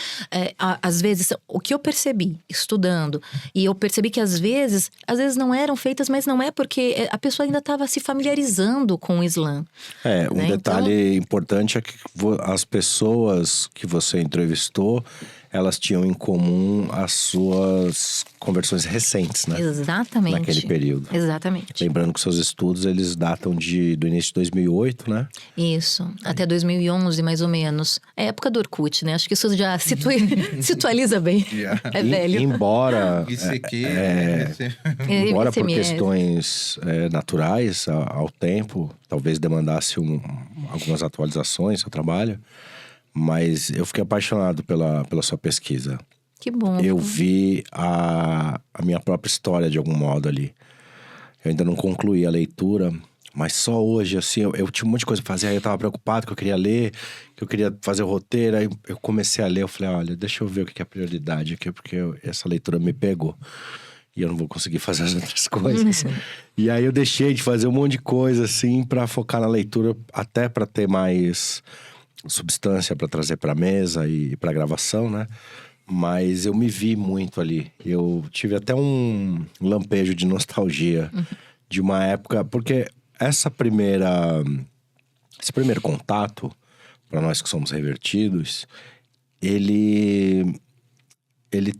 Às vezes, o que eu percebi estudando, e eu percebi que às vezes não eram feitas, mas não é porque a pessoa ainda estava se familiarizando com o Islã. Um detalhe importante é que as pessoas que você entrevistou, elas tinham em comum as suas conversões recentes, né? Exatamente. Naquele período. Exatamente. Lembrando que seus estudos, eles datam do início de 2008, né? Isso, até 2011 mais ou menos. É a época do Orkut, né? Acho que isso já situaliza bem. É velho. Embora por ICMS. questões naturais ao tempo, talvez demandasse algumas atualizações ao trabalho, Mas eu fiquei apaixonado pela sua pesquisa. Que bom. Eu vi a minha própria história de algum modo ali. Eu ainda não concluí a leitura, mas só hoje, assim, eu tinha um monte de coisa pra fazer. Aí eu tava preocupado que eu queria ler, que eu queria fazer o roteiro. Aí eu comecei a ler, eu falei, olha, deixa eu ver o que é a prioridade aqui, porque essa leitura me pegou. E eu não vou conseguir fazer as outras coisas. E aí eu deixei de fazer um monte de coisa, assim, pra focar na leitura, até pra ter mais substância pra trazer pra mesa e pra gravação, né? Mas eu me vi muito ali. Eu tive até um lampejo de nostalgia de uma época, porque esse primeiro contato, para nós que somos revertidos, ele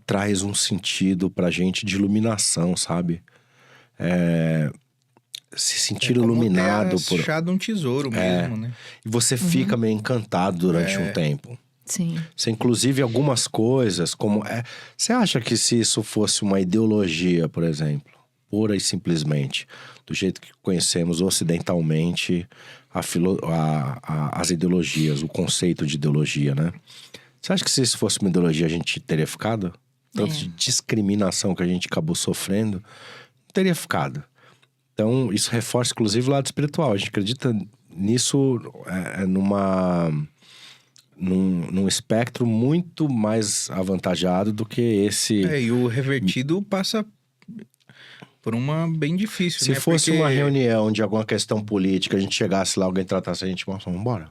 traz um sentido pra gente de iluminação, sabe? Se sentir como iluminado ter achado um tesouro mesmo, né? E você fica meio encantado durante um tempo. Sim. Você, inclusive, algumas coisas, como... Você acha que se isso fosse uma ideologia, por exemplo, pura e simplesmente, do jeito que conhecemos ocidentalmente as ideologias, o conceito de ideologia, né? Você acha que se isso fosse uma ideologia, a gente teria ficado? Tanto de discriminação que a gente acabou sofrendo, não teria ficado. Então, isso reforça, inclusive, o lado espiritual. A gente acredita nisso num espectro muito mais avantajado do que esse... E o revertido passa por uma bem difícil, Se né? fosse Porque... uma reunião de alguma questão política, a gente chegasse lá, alguém tratasse a gente, vamos bora.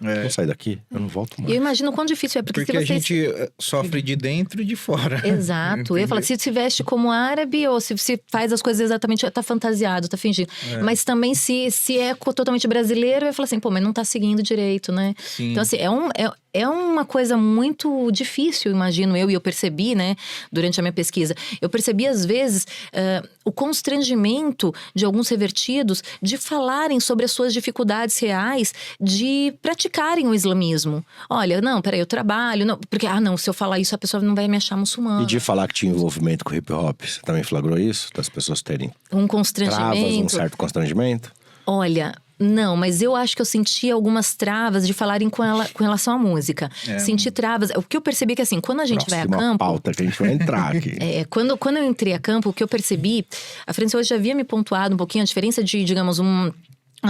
Vamos sair daqui, eu não volto mais. E eu imagino o quão difícil é, porque se a você... gente sofre de dentro e de fora. Exato. Eu ia falar, se se veste como árabe ou se faz as coisas exatamente, tá fantasiado, tá fingindo. Mas também se é totalmente brasileiro, eu ia falar assim, pô, mas não tá seguindo direito, né? Sim. Então assim, é uma coisa muito difícil, imagino eu, e eu percebi, né, durante a minha pesquisa. Eu percebi, às vezes, o constrangimento de alguns revertidos de falarem sobre as suas dificuldades reais de praticarem o islamismo. Olha, não, peraí, eu trabalho, não, porque, não, se eu falar isso, a pessoa não vai me achar muçulmana. E de falar que tinha envolvimento com hip hop, você também flagrou isso? Das pessoas terem Um constrangimento. travas, um certo constrangimento? Olha, não, mas eu acho que eu senti algumas travas de falarem com relação à música. Senti travas. O que eu percebi é que, assim, quando a gente vai a campo... pauta que a gente vai entrar aqui. Quando eu entrei a campo, o que eu percebi... A França hoje já havia me pontuado um pouquinho a diferença de, digamos, uma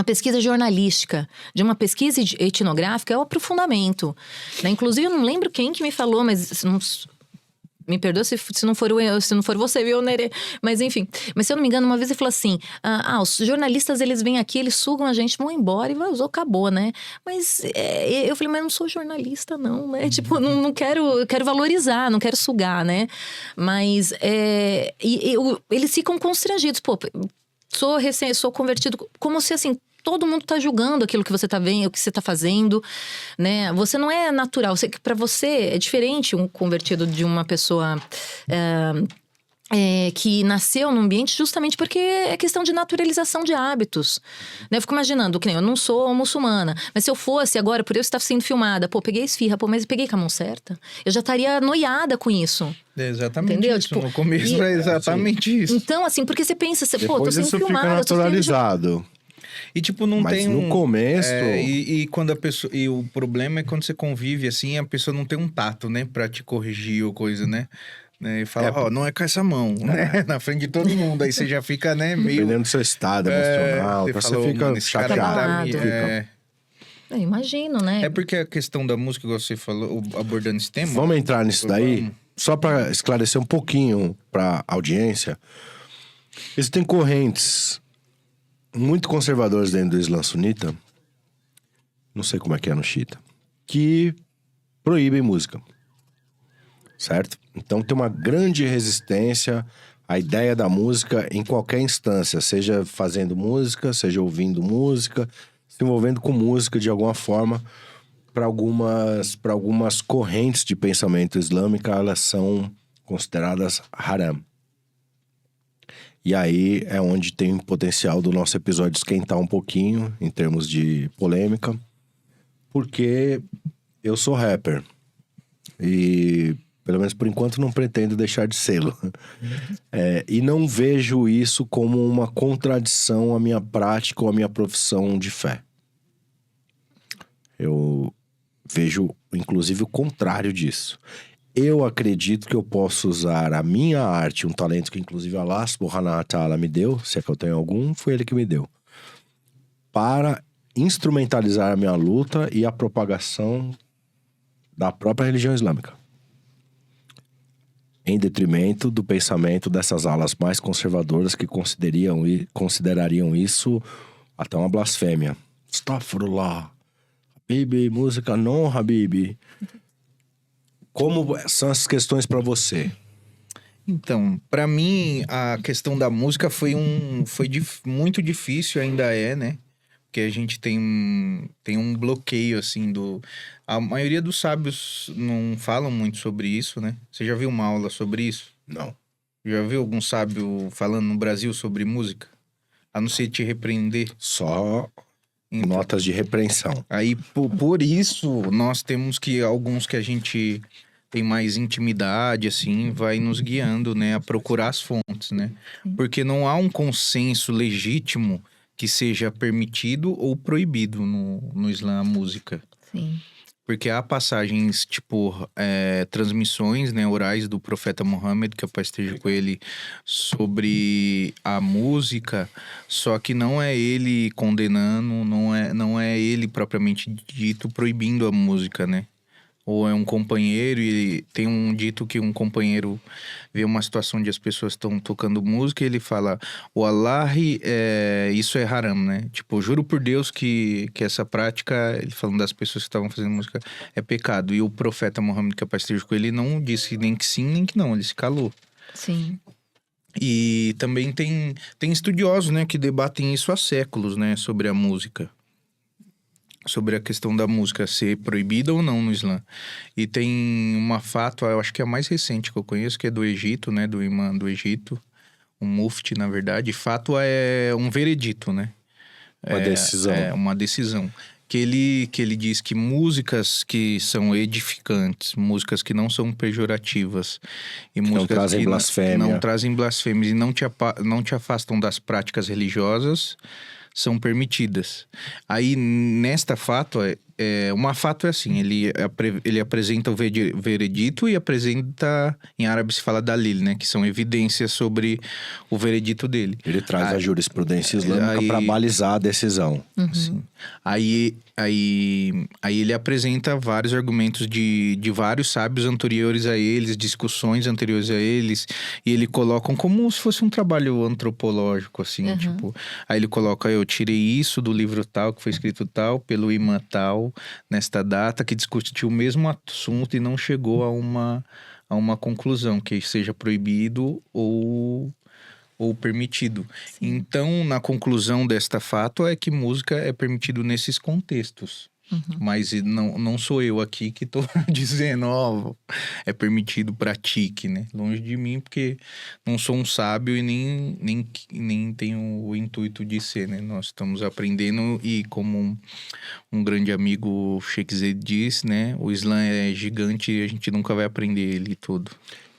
pesquisa jornalística, de uma pesquisa etnográfica, é o aprofundamento. Né? Inclusive, eu não lembro quem que me falou, mas... Me perdoa se não for você, viu, Nerê? Mas enfim. Mas se eu não me engano, uma vez ele falou assim... os jornalistas, eles vêm aqui, eles sugam a gente, vão embora e vazou, acabou, né? Mas eu falei, mas eu não sou jornalista, não, né? Tipo, não quero... Eu quero valorizar, não quero sugar, né? Mas... eles ficam constrangidos. Pô, sou convertido... Como se, assim... Todo mundo tá julgando aquilo que você tá vendo, o que você tá fazendo, né? Você não é natural. Para você é diferente um convertido de uma pessoa que nasceu num ambiente justamente porque é questão de naturalização de hábitos. Né? Eu fico imaginando, que nem eu não sou muçulmana, mas se eu fosse agora, por eu estar sendo filmada, peguei esfirra, mas peguei com a mão certa, eu já estaria noiada com isso. É exatamente. Entendeu? Isso. Tipo, no começo é exatamente isso. Então, assim, porque você pensa, tô sendo isso filmada, fica naturalizado. E tipo, não Mas tem no começo... E quando a pessoa... E o problema é quando você convive assim, a pessoa não tem um tato, né? Pra te corrigir ou coisa, né? E fala, não é com essa mão, né? Na frente de todo mundo. Aí você já fica, né, meio... Dependendo do seu estado emocional, você fica chateado. Imagino, né? É porque a questão da música, igual você falou, abordando esse tema... Vamos entrar nisso daí? Só pra esclarecer um pouquinho pra audiência. Existem correntes... muito conservadores dentro do Islã sunita, não sei como é que é no Xiita, que proíbem música, certo? Então tem uma grande resistência à ideia da música em qualquer instância, seja fazendo música, seja ouvindo música, se envolvendo com música de alguma forma. Para algumas correntes de pensamento islâmica, elas são consideradas haram. E aí é onde tem o potencial do nosso episódio esquentar um pouquinho, em termos de polêmica. Porque eu sou rapper. E, pelo menos por enquanto, não pretendo deixar de sê-lo. E não vejo isso como uma contradição à minha prática ou à minha profissão de fé. Eu vejo, inclusive, o contrário disso. Eu acredito que eu posso usar a minha arte, um talento que, inclusive, Allah Subhanahu wa Ta'ala me deu, se é que eu tenho algum, foi ele que me deu, para instrumentalizar a minha luta e a propagação da própria religião islâmica, em detrimento do pensamento dessas alas mais conservadoras que considerariam isso até uma blasfêmia. Astaghfirullah. Habibi, música não, Habibi. Como são essas questões para você? Então, pra mim, a questão da música foi muito difícil, ainda é, né? Porque a gente tem um bloqueio, assim, A maioria dos sábios não falam muito sobre isso, né? Você já viu uma aula sobre isso? Não. Já viu algum sábio falando no Brasil sobre música? A não ser te repreender? Só Então, notas de repreensão. aí, por isso, nós temos alguns que a gente tem mais intimidade, assim, vai nos guiando, né, a procurar as fontes, né? Porque não há um consenso legítimo que seja permitido ou proibido no Islã a música. Sim. Porque há passagens, tipo, transmissões, né, orais do profeta Muhammad, que a paz esteja com ele, sobre a música, só que não é ele condenando, não é ele propriamente dito proibindo a música, né? Ou é um companheiro e tem um dito que um companheiro vê uma situação onde as pessoas estão tocando música e ele fala: o Allahi, isso é haram, né? Tipo, juro por Deus que essa prática, ele falando das pessoas que estavam fazendo música, é pecado. E o profeta Muhammad, que a paz esteja com ele, não disse nem que sim, nem que não, ele se calou. Sim. E também tem estudiosos, né, que debatem isso há séculos, né, sobre a música. Sobre a questão da música ser proibida ou não no Islã. E tem uma fatwa, eu acho que é a mais recente que eu conheço, que é do Egito, né? Do imã do Egito. Um mufti, na verdade. Fatwa é um veredito, né? Uma decisão. É uma decisão. Que ele diz que músicas que são edificantes, músicas que não são pejorativas e músicas não trazem blasfêmia. não trazem blasfêmias e não te afastam das práticas religiosas, são permitidas. Aí, nesta fátwa, uma fátwa é assim, ele apresenta o veredito e apresenta, em árabe se fala dalil, né? Que são evidências sobre o veredito dele. Ele traz a jurisprudência islâmica para balizar a decisão. Sim. Aí ele apresenta vários argumentos de vários sábios anteriores a eles, discussões anteriores a eles, e ele coloca como se fosse um trabalho antropológico, assim, tipo... Aí ele coloca, eu tirei isso do livro tal, que foi escrito tal, pelo imã tal, nesta data, que discutiu o mesmo assunto e não chegou a uma conclusão, que seja proibido ou permitido. Sim. Então, na conclusão desta fátwa é que música é permitido nesses contextos. Mas não sou eu aqui que tô dizendo, é permitido, pratique, né? Longe de mim, porque não sou um sábio e nem tenho o intuito de ser, né? Nós estamos aprendendo e como um grande amigo Sheikh Zed diz, né? O Islã é gigante e a gente nunca vai aprender ele todo.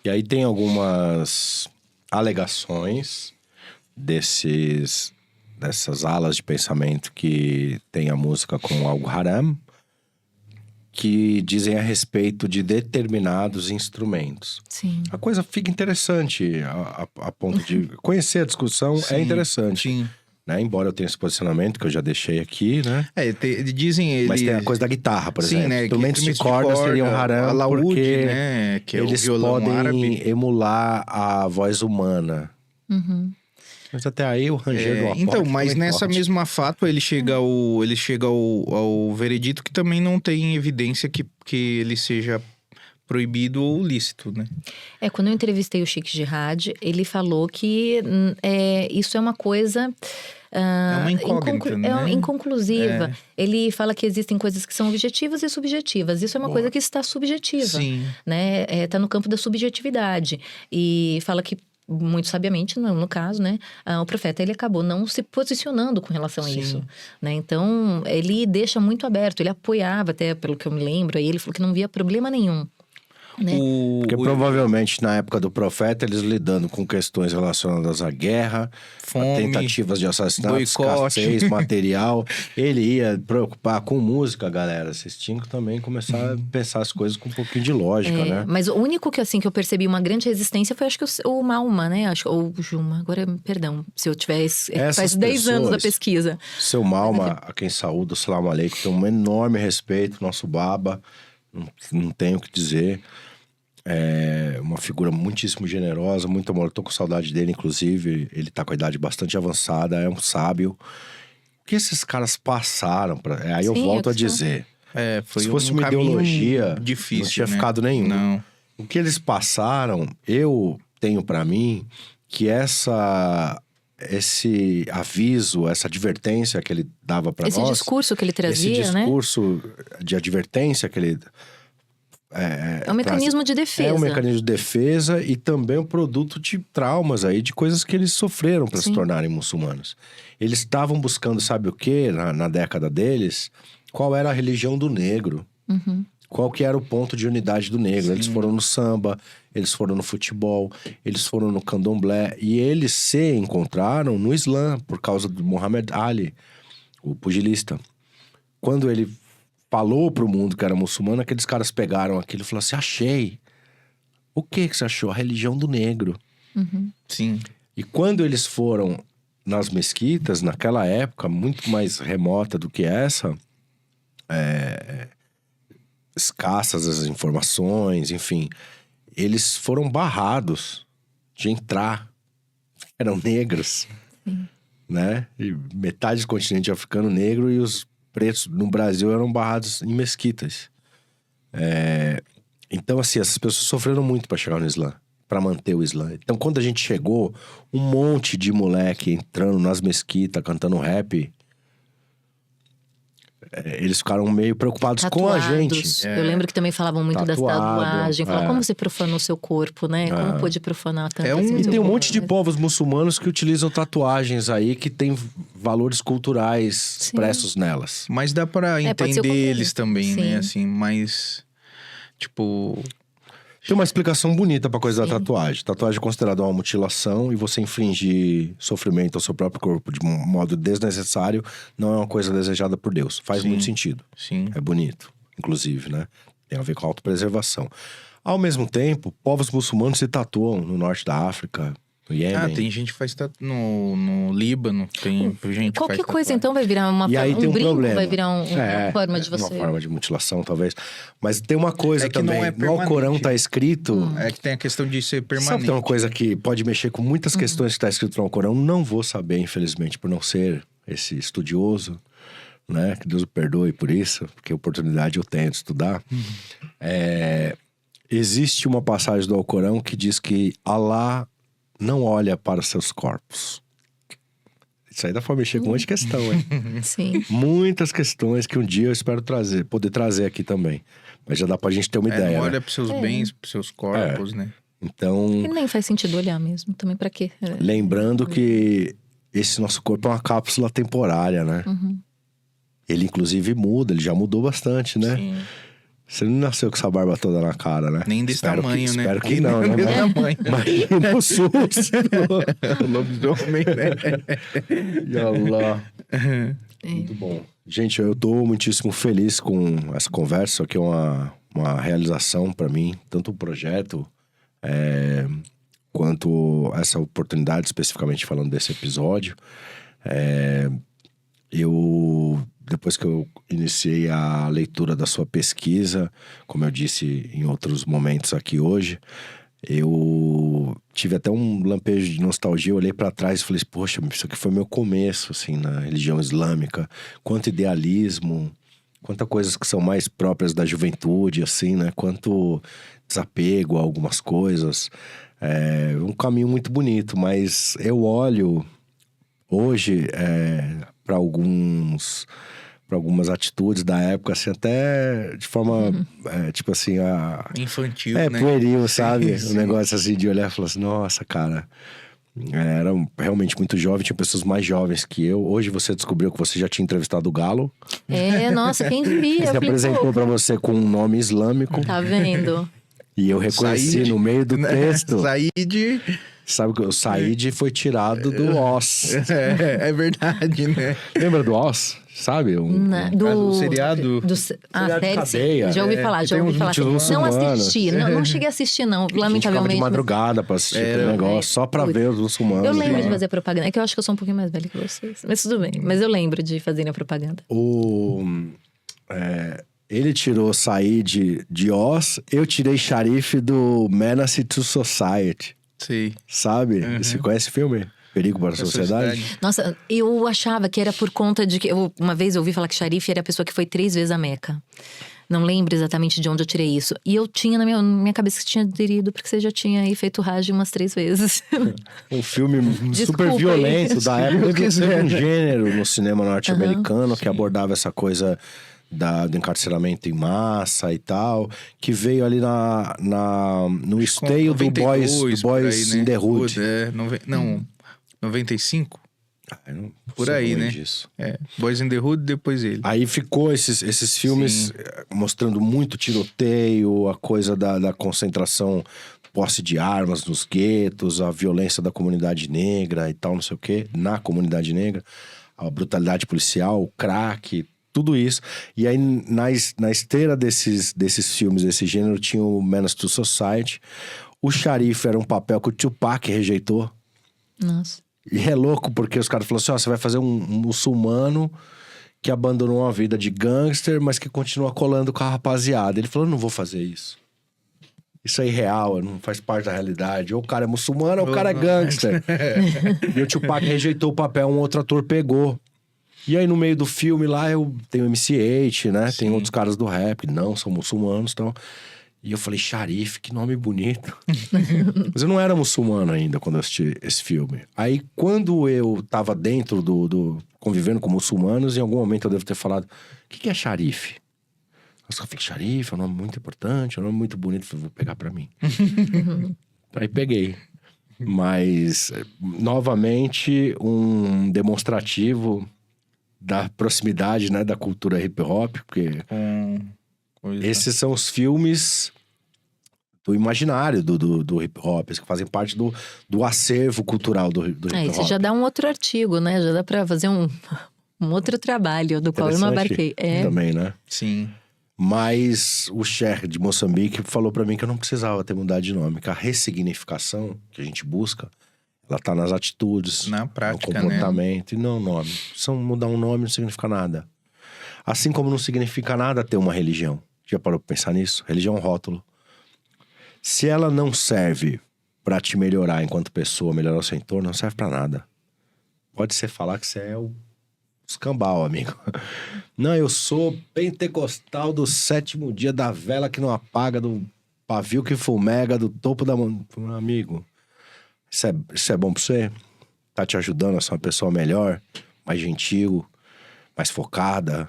E aí tem algumas alegações dessas alas de pensamento que tem a música com algo haram, que dizem a respeito de determinados instrumentos. Sim. A coisa fica interessante a ponto de conhecer a discussão. Sim, é interessante. Sim. Né? Embora eu tenha esse posicionamento que eu já deixei aqui, né? Dizem eles... Mas tem a coisa da guitarra, por exemplo. Né? Instrumentos de corda seriam haram alaúde, porque né? Que é eles o violão podem árabe. emular a voz humana. Mas até aí o ranger do apóstolo Então, mas também nessa pode. mesma fátwa ele chega ao veredito que também não tem evidência que ele seja proibido ou lícito, né? Quando eu entrevistei o Sheikh Jihad, ele falou que isso é uma coisa... uma incógnita, né? inconclusiva. Ele fala que existem coisas que são objetivas e subjetivas. Isso é uma coisa que está subjetiva. Sim. Né? Tá no campo da subjetividade. E fala que, muito sabiamente, no caso, né? O profeta, ele acabou não se posicionando com relação a Sim. isso. Né? Então, ele deixa muito aberto. Ele apoiava, até pelo que eu me lembro, aí ele falou que não via problema nenhum. né? Porque provavelmente na época do profeta, eles lidando com questões relacionadas à guerra, a Fome, tentativas de assassinato, boicote. escassez, material. Ele ia preocupar com música, galera. Vocês tinham que também começar a pensar as coisas com um pouquinho de lógica, né? Mas o único que, assim, que eu percebi uma grande resistência foi, acho que o Malma, né? Ou o Juma. Agora, perdão, se eu tivesse... Faz 10 anos da pesquisa. Seu Malma, a quem saúdo, salam aleikum, tem um enorme respeito, nosso baba, não tenho o que dizer. É uma figura muitíssimo generosa, muito amor. Eu tô com saudade dele, inclusive. Ele tá com a idade bastante avançada, é um sábio. O que esses caras passaram pra... Aí eu Sim, volto é a dizer. Foi Se fosse um uma caminho ideologia, difícil, não tinha né? ficado nenhum. Não. O que eles passaram, eu tenho pra mim que esse aviso, essa advertência que ele dava pra nós... Esse discurso que ele trazia, esse né? discurso de advertência que ele... É um mecanismo de defesa. É um mecanismo de defesa e também um produto de traumas aí, de coisas que eles sofreram para se tornarem muçulmanos. Eles estavam buscando, sabe o quê? Na década deles, qual era a religião do negro. Qual que era o ponto de unidade do negro. Sim. Eles foram no samba, eles foram no futebol, eles foram no candomblé. E eles se encontraram no Islã, por causa do Muhammad Ali, o pugilista. Quando ele falou pro mundo que era muçulmano, aqueles caras pegaram aquilo e falaram assim, achei. O que você achou? A religião do negro. Sim. E quando eles foram nas mesquitas, naquela época, muito mais remota do que essa, escassas as informações, enfim, eles foram barrados de entrar. Eram negros, né? E metade do continente africano negro e os pretos no Brasil eram barrados em mesquitas. Então, assim, essas pessoas sofreram muito para chegar no Islã, para manter o Islã. Então, quando a gente chegou, um monte de moleque entrando nas mesquitas, cantando rap, eles ficaram meio preocupados com a gente. Eu lembro que também falavam muito das tatuagens. Falavam como você profanou seu corpo, né? Como pôde profanar tanto assim E seu tem um corpo, monte de povos muçulmanos que utilizam tatuagens aí que tem valores culturais expressos nelas. Mas dá pra pode ser o entender contrário. eles também, Sim. né? Assim, mas... Tipo... Tem uma explicação bonita pra coisa da tatuagem. Tatuagem é considerada uma mutilação e você infligir sofrimento ao seu próprio corpo de um modo desnecessário não é uma coisa desejada por Deus. Faz muito sentido. Sim. É bonito, inclusive, né? Tem a ver com autopreservação. Ao mesmo tempo, povos muçulmanos se tatuam no norte da África, no Iêmen. Tem gente que faz no Líbano, tem gente que Qualquer faz coisa, tatuagem. então, vai virar E aí tem um brinco, problema. vai virar uma forma de você... Uma forma de mutilação, talvez. Mas tem uma coisa É que não também. é No permanente. Alcorão tá escrito... É que tem a questão de ser Sabe que permanente. tem uma coisa que pode mexer com muitas questões que está escrito no Alcorão? Não vou saber, infelizmente, por não ser esse estudioso, né? Que Deus o perdoe por isso, porque oportunidade eu tenho de estudar. Existe uma passagem do Alcorão que diz que Allah não olha para os seus corpos. Isso aí dá pra mexer com um monte de questão, hein? Sim. Muitas questões que um dia eu espero poder trazer aqui também. Mas já dá pra gente ter uma ideia, Não olha né? pros seus bens, pros seus corpos, né? Então, E nem faz sentido olhar mesmo. Também pra quê? lembrando que esse nosso corpo é uma cápsula temporária, né? Ele, inclusive, muda. Ele já mudou bastante, né? Sim. Você não nasceu com essa barba toda na cara, né? Nem desse Espero tamanho, né? Espero que não, né? Nem desse tamanho. Imagina o susto. O lobisomem, né? Yallah. Muito bom. Gente, eu tô muitíssimo feliz com essa conversa. Isso aqui é uma realização para mim. Tanto o projeto, quanto essa oportunidade, especificamente falando desse episódio. Depois que eu iniciei a leitura da sua pesquisa, como eu disse em outros momentos aqui hoje, eu tive até um lampejo de nostalgia. Eu olhei para trás e falei, poxa, isso aqui foi meu começo, assim, na religião islâmica. Quanto idealismo, quantas coisas que são mais próprias da juventude, assim, né? Quanto desapego a algumas coisas. É um caminho muito bonito, mas eu olho hoje para algumas atitudes da época, assim, até de forma, tipo assim, Infantil, né? pueril, sabe? Sim. Um negócio assim de olhar e falar assim, nossa, cara, era realmente muito jovem, tinha pessoas mais jovens que eu. Hoje você descobriu que você já tinha entrevistado o Galo. Nossa, quem via? Se apresentou pra você com um nome islâmico. Tá vendo? E eu reconheci Said, no meio do né? texto. Said. Sabe que o Said foi tirado do Oz. É verdade, né? Lembra do Oz? Sabe? Do seriado. Seriado de série, cadeia. já ouvi É, falar, que já tem ouvi uns falar. Não muçulmanos. assisti, não cheguei a assistir, não, A gente ficava lamentavelmente. de mas- madrugada pra assistir aquele negócio, só pra Putz. ver os muçulmanos. Eu lembro lá. de fazer propaganda. É que eu acho que eu sou um pouquinho mais velha que vocês. Mas tudo bem. Mas eu lembro de fazer a propaganda. Ele tirou Said de Oz, eu tirei Sharif do Menace to Society. Sei. Sabe? Você conhece o filme? Perigo para a Sociedade? Nossa, eu achava que era por conta de que... uma vez eu ouvi falar que Sharif era a pessoa que foi 3 vezes a Meca. Não lembro exatamente de onde eu tirei isso. E eu tinha na minha cabeça que tinha aderido, porque você já tinha aí feito Hajj umas 3 vezes. Um filme Desculpa super aí. violento da época. Teve um gênero no cinema norte-americano que abordava essa coisa do encarceramento em massa e tal, que veio ali no esteio do Boys aí, in né? the Hood. Não, 95? Eu não Por sou aí, ruim né? disso. Boys in the Hood, depois ele. Aí ficou esses filmes mostrando muito tiroteio, a coisa da concentração, posse de armas nos guetos, a violência da comunidade negra e tal, não sei o quê, na comunidade negra, a brutalidade policial, o crack, tudo isso. E aí, na esteira desses filmes, desse gênero, tinha o Menace to Society. O Sharif era um papel que o Tupac rejeitou. Nossa. E é louco, porque os caras falaram assim, você vai fazer um muçulmano que abandonou uma vida de gangster, mas que continua colando com a rapaziada. Ele falou, não vou fazer isso. Isso é irreal, não faz parte da realidade. Ou o cara é muçulmano, ou o cara é gangster. E o Tupac rejeitou o papel, um outro ator pegou. E aí, no meio do filme lá, tem o MC8, né? Tem outros caras do rap, não, são muçulmanos, então... E eu falei, Sharif, que nome bonito. Mas eu não era muçulmano ainda quando eu assisti esse filme. Aí, quando eu tava dentro convivendo com muçulmanos, em algum momento eu devo ter falado, o que é Sharif? Eu falei, Sharif é um nome muito importante, é um nome muito bonito. Eu falei, vou pegar pra mim. Aí peguei. Mas, novamente, um demonstrativo da proximidade, né, da cultura hip-hop, porque... Esses são os filmes do imaginário do hip-hop, que fazem parte do acervo cultural do hip-hop. Isso já dá um outro artigo, né? Já dá pra fazer um outro trabalho do qual eu não abarquei. Também, né? Sim. Mas o Cher de Moçambique falou pra mim que eu não precisava ter mudado de nome, que a ressignificação que a gente busca, ela tá nas atitudes, na prática, no comportamento, né? E não no nome. Mudar um nome não significa nada. Assim como não significa nada ter uma religião. Já parou pra pensar nisso? Religião é um rótulo. Se ela não serve pra te melhorar enquanto pessoa, melhorar o seu entorno, não serve pra nada. Pode ser falar que você é o escambau, amigo. Não, eu sou pentecostal do 7º dia da vela que não apaga, do pavio que fumega, do topo da mão. Amigo, isso é bom pra você? Tá te ajudando a ser uma pessoa melhor, mais gentil, mais focada,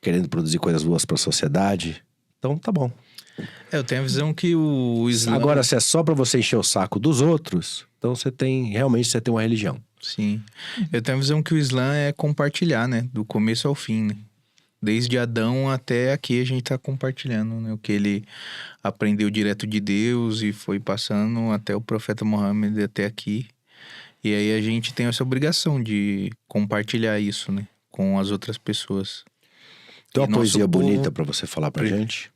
querendo produzir coisas boas pra sociedade? Então, tá bom. Eu tenho a visão que o Islã... Agora, se é só pra você encher o saco dos outros, então realmente você tem uma religião. Sim. Eu tenho a visão que o Islã é compartilhar, né? Do começo ao fim, né? Desde Adão até aqui a gente tá compartilhando, né? O que ele aprendeu direto de Deus e foi passando até o profeta Muhammad até aqui. E aí a gente tem essa obrigação de compartilhar isso, né? Com as outras pessoas. Tem uma E nosso poesia povo- bonita pra você falar pra gente?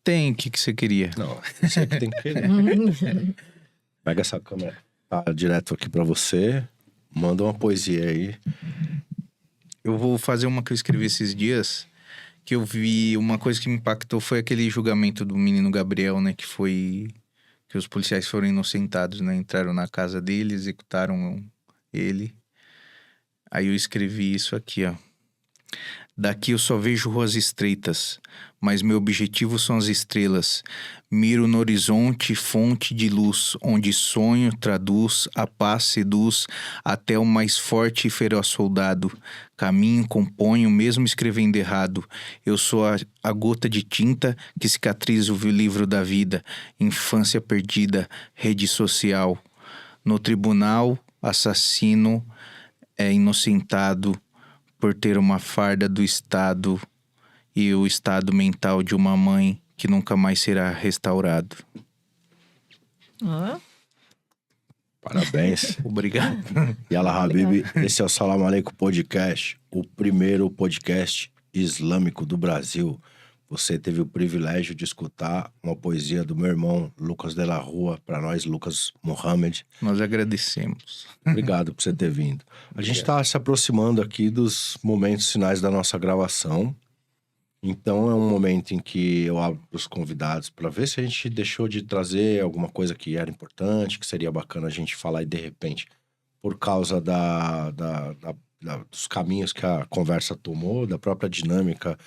Tem, o que você queria? Não, você que tem que querer. Pega essa câmera, tá direto aqui pra você. Manda uma poesia aí. Eu vou fazer uma que eu escrevi esses dias, que eu vi, uma coisa que me impactou foi aquele julgamento do menino Gabriel, né? Que os policiais foram inocentados, né? Entraram na casa dele, executaram ele. Aí eu escrevi isso aqui, ó. Daqui eu só vejo ruas estreitas, mas meu objetivo são as estrelas. Miro no horizonte fonte de luz, onde sonho traduz, a paz seduz, até o mais forte e feroz soldado. Caminho, componho, mesmo escrevendo errado. Eu sou a gota de tinta que cicatriza o livro da vida. Infância perdida, rede social. No tribunal, assassino é inocentado por ter uma farda do Estado e o estado mental de uma mãe que nunca mais será restaurado. Ó. Parabéns. Obrigado. Yala Habibi, esse é o Salam Aleikum Podcast, o primeiro podcast islâmico do Brasil. Você teve o privilégio de escutar uma poesia do meu irmão Lucas de la Rua, para nós, Lucas Mohamed. Nós agradecemos. Obrigado por você ter vindo. A gente está se aproximando aqui dos momentos finais da nossa gravação. Então é um momento em que eu abro para os convidados para ver se a gente deixou de trazer alguma coisa que era importante, que seria bacana a gente falar e de repente, por causa dos caminhos que a conversa tomou, da própria dinâmica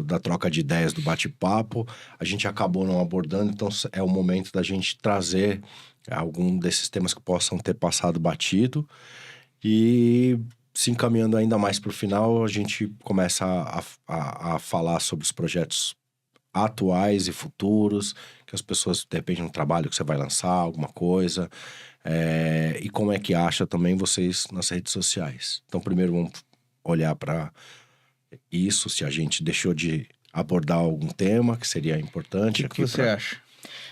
da troca de ideias, do bate-papo, a gente acabou não abordando. Então é o momento da gente trazer algum desses temas que possam ter passado batido e... se encaminhando ainda mais para o final, a gente começa a falar sobre os projetos atuais e futuros, que as pessoas, de repente, um trabalho que você vai lançar, alguma coisa, e como é que acha também vocês nas redes sociais. Então, primeiro vamos olhar para isso, se a gente deixou de abordar algum tema que seria importante. O que você acha?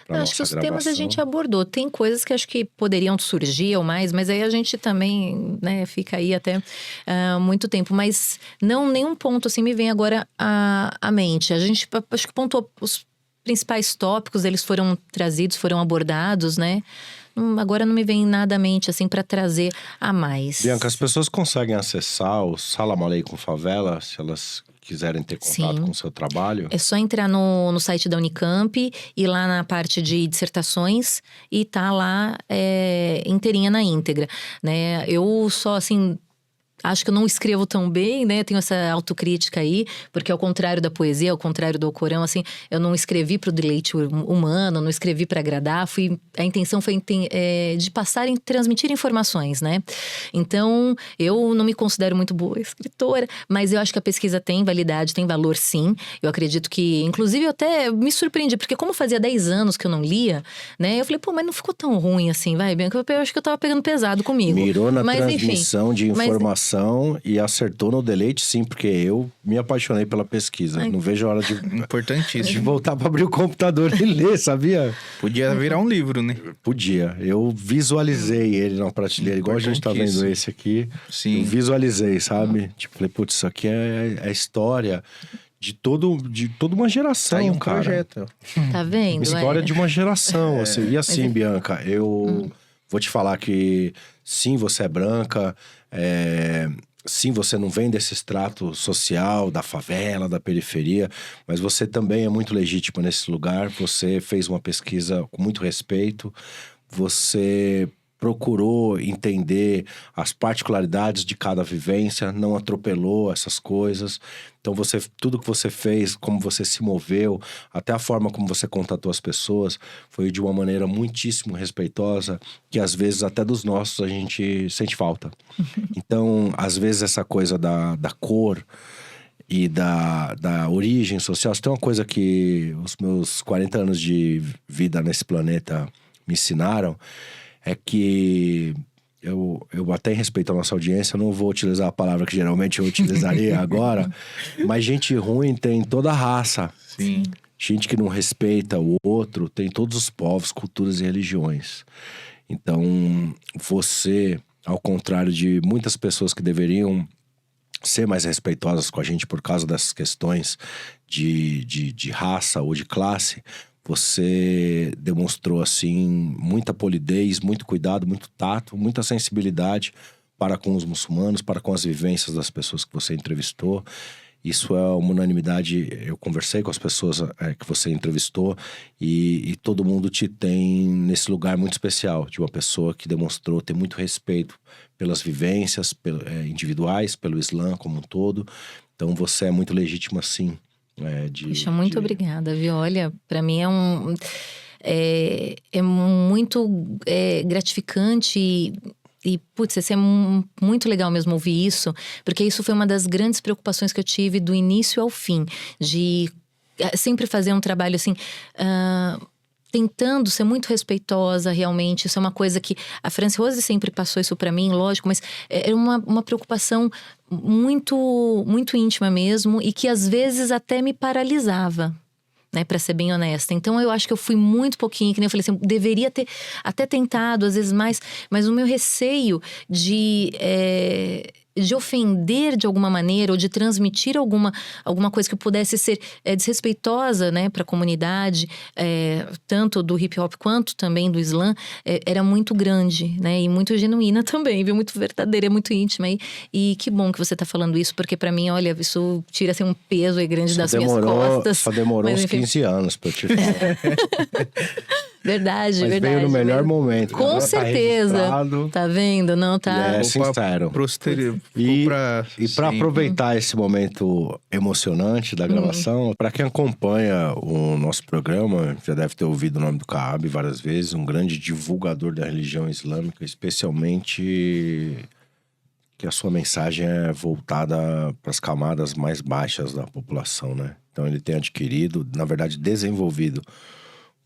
Eu acho que os temas a gente abordou. Tem coisas que acho que poderiam surgir ou mais, mas aí a gente também, né, fica aí até muito tempo. Mas não, nenhum ponto assim me vem agora à mente. A gente, acho que pontuou os principais tópicos, eles foram trazidos, foram abordados, né? Agora não me vem nada à mente, assim, para trazer a mais. Bianca, as pessoas conseguem acessar o Salam Aleikum Favela, se elas quiserem ter contato com o seu trabalho? É só entrar no site da Unicamp, ir lá na parte de dissertações e tá lá inteirinha na íntegra, né? Eu só, assim... acho que eu não escrevo tão bem, né? Tenho essa autocrítica aí, porque ao contrário da poesia, ao contrário do Alcorão, assim, eu não escrevi para o deleite humano, não escrevi para agradar. A intenção foi de passar e transmitir informações, né? Então, eu não me considero muito boa escritora, mas eu acho que a pesquisa tem validade, tem valor sim. Eu acredito que, inclusive, eu até me surpreendi, porque como fazia 10 anos que eu não lia, né? Eu falei, pô, mas não ficou tão ruim assim, vai, Bianca? Eu acho que eu tava pegando pesado comigo. Mirou na mas, transmissão enfim, de informação. E acertou no deleite, sim, porque eu me apaixonei pela pesquisa. Não vejo a hora de Importantíssimo. voltar para abrir o computador e ler, sabia? Podia virar um livro, né? Podia. Eu visualizei ele na prateleira, igual a gente tá vendo esse aqui. Sim. Eu visualizei, sabe? Tipo, falei, putz, isso aqui é história de toda uma geração, Tá aí um cara. projeto. Tá vendo? História de uma geração, assim. E assim, Bianca, eu vou te falar que sim, você é branca, sim, você não vem desse extrato social, da favela, da periferia, mas você também é muito legítima nesse lugar. Você fez uma pesquisa com muito respeito, você procurou entender as particularidades de cada vivência, não atropelou essas coisas. Então, tudo que você fez, como você se moveu, até a forma como você contatou as pessoas, foi de uma maneira muitíssimo respeitosa, que às vezes até dos nossos a gente sente falta. Então, às vezes essa coisa da cor e da origem social, se tem uma coisa que os meus 40 anos de vida nesse planeta me ensinaram, é que eu até em respeito à nossa audiência, eu não vou utilizar a palavra que geralmente eu utilizaria agora, mas gente ruim tem toda a raça. Sim. Gente que não respeita o outro tem todos os povos, culturas e religiões. Então, você, ao contrário de muitas pessoas que deveriam ser mais respeitosas com a gente por causa dessas questões de raça ou de classe, você demonstrou, assim, muita polidez, muito cuidado, muito tato, muita sensibilidade para com os muçulmanos, para com as vivências das pessoas que você entrevistou. Isso é uma unanimidade. Eu conversei com as pessoas que você entrevistou e todo mundo te tem nesse lugar muito especial, de uma pessoa que demonstrou ter muito respeito pelas vivências individuais, pelo Islã como um todo. Então você é muito legítima, sim. Puxa, muito obrigada, viu? Olha, para mim é muito gratificante e, putz, é muito legal mesmo ouvir isso, porque isso foi uma das grandes preocupações que eu tive do início ao fim, de sempre fazer um trabalho assim, tentando ser muito respeitosa realmente. Isso é uma coisa que a Franci Rose sempre passou isso para mim, lógico, mas era uma preocupação muito, muito íntima mesmo e que às vezes até me paralisava. né? Pra ser bem honesta. Então, eu acho que eu fui muito pouquinho, que nem eu falei assim, eu deveria ter até tentado, às vezes mais, mas o meu receio de ofender de alguma maneira ou de transmitir alguma coisa que pudesse ser desrespeitosa, né, para a comunidade, tanto do hip hop quanto também do slam, era muito grande, né, e muito genuína também, viu, muito verdadeira, muito íntima. E que bom que você tá falando isso, porque para mim, olha, isso tira assim, um peso aí grande das minhas costas. Só demorou Mas, uns enfim. 15 anos pra eu te falar. Verdade, Mas verdade. veio no melhor mesmo. momento. Com Agora certeza. Tá registrado. Tá vendo? Não, tá. É sincero. E para sempre. aproveitar esse momento emocionante da gravação, para quem acompanha o nosso programa, já deve ter ouvido o nome do Kaab várias vezes, um grande divulgador da religião islâmica, especialmente que a sua mensagem é voltada para as camadas mais baixas da população, né? Então ele tem adquirido, na verdade desenvolvido,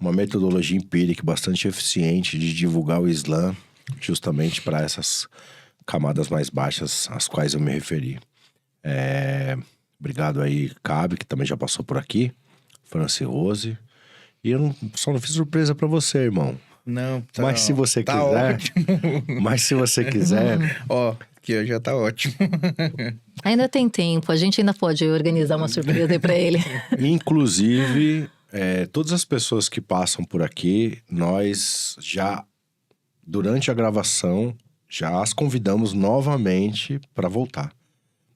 uma metodologia empírica bastante eficiente de divulgar o Islã justamente para essas camadas mais baixas às quais eu me referi. Obrigado aí, Kaab, que também já passou por aqui, Franci Rose. E eu só não fiz surpresa para você, irmão. Não, tá, Mas se você tá quiser... ótimo. Mas se você quiser... Ó, que já tá ótimo. Ainda tem tempo, a gente ainda pode organizar uma surpresa aí pra ele. Inclusive, todas as pessoas que passam por aqui, nós já, durante a gravação, já as convidamos novamente para voltar.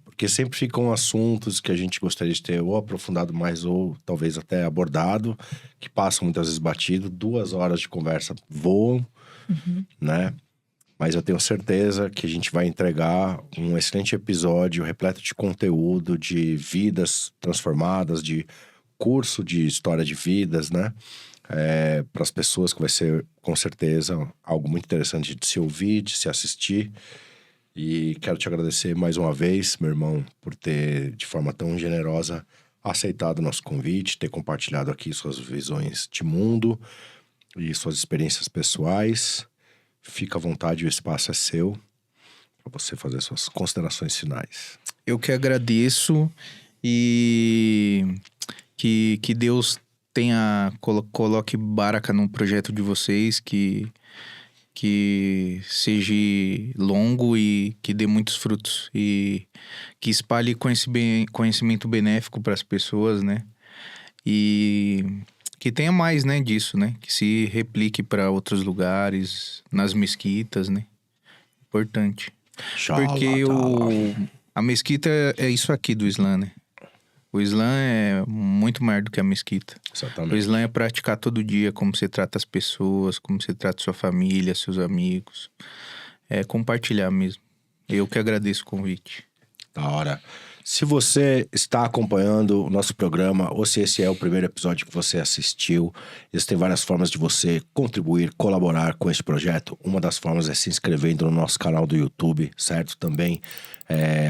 Porque sempre ficam assuntos que a gente gostaria de ter ou aprofundado mais ou talvez até abordado, que passam muitas vezes batido. 2 horas de conversa voam, né? Mas eu tenho certeza que a gente vai entregar um excelente episódio repleto de conteúdo, de vidas transformadas, de curso de história de vidas, né? Para as pessoas, que vai ser, com certeza, algo muito interessante de se ouvir, de se assistir. E quero te agradecer mais uma vez, meu irmão, por ter, de forma tão generosa, aceitado o nosso convite, ter compartilhado aqui suas visões de mundo e suas experiências pessoais. Fica à vontade, o espaço é seu, para você fazer suas considerações finais. Eu que agradeço e que Deus coloque baraka no projeto de vocês, que seja longo e que dê muitos frutos. E que espalhe conhecimento benéfico para as pessoas, né? E que tenha mais, né, disso, né? Que se replique para outros lugares, nas mesquitas, né? Importante. Porque a mesquita é isso aqui do Islã, né? O Islã é muito maior do que a mesquita. Exatamente. O Islã é praticar todo dia como você trata as pessoas, como você trata sua família, seus amigos. É compartilhar mesmo. Eu que agradeço o convite. Da hora. Se você está acompanhando o nosso programa, ou se esse é o primeiro episódio que você assistiu, existem várias formas de você contribuir, colaborar com este projeto. Uma das formas é se inscrevendo no nosso canal do YouTube, certo? Também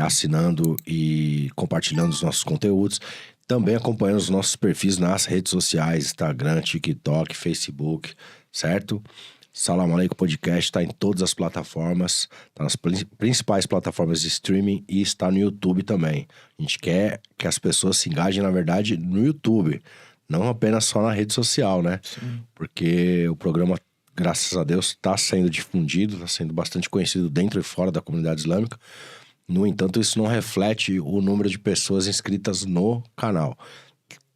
assinando e compartilhando os nossos conteúdos. Também acompanhando os nossos perfis nas redes sociais, Instagram, TikTok, Facebook, certo? Salam Aleikum Podcast está em todas as plataformas, está nas principais plataformas de streaming e está no YouTube também. A gente quer que as pessoas se engajem, na verdade, no YouTube, não apenas só na rede social, né? Sim. Porque o programa, graças a Deus, está sendo difundido, está sendo bastante conhecido dentro e fora da comunidade islâmica. No entanto, isso não reflete o número de pessoas inscritas no canal.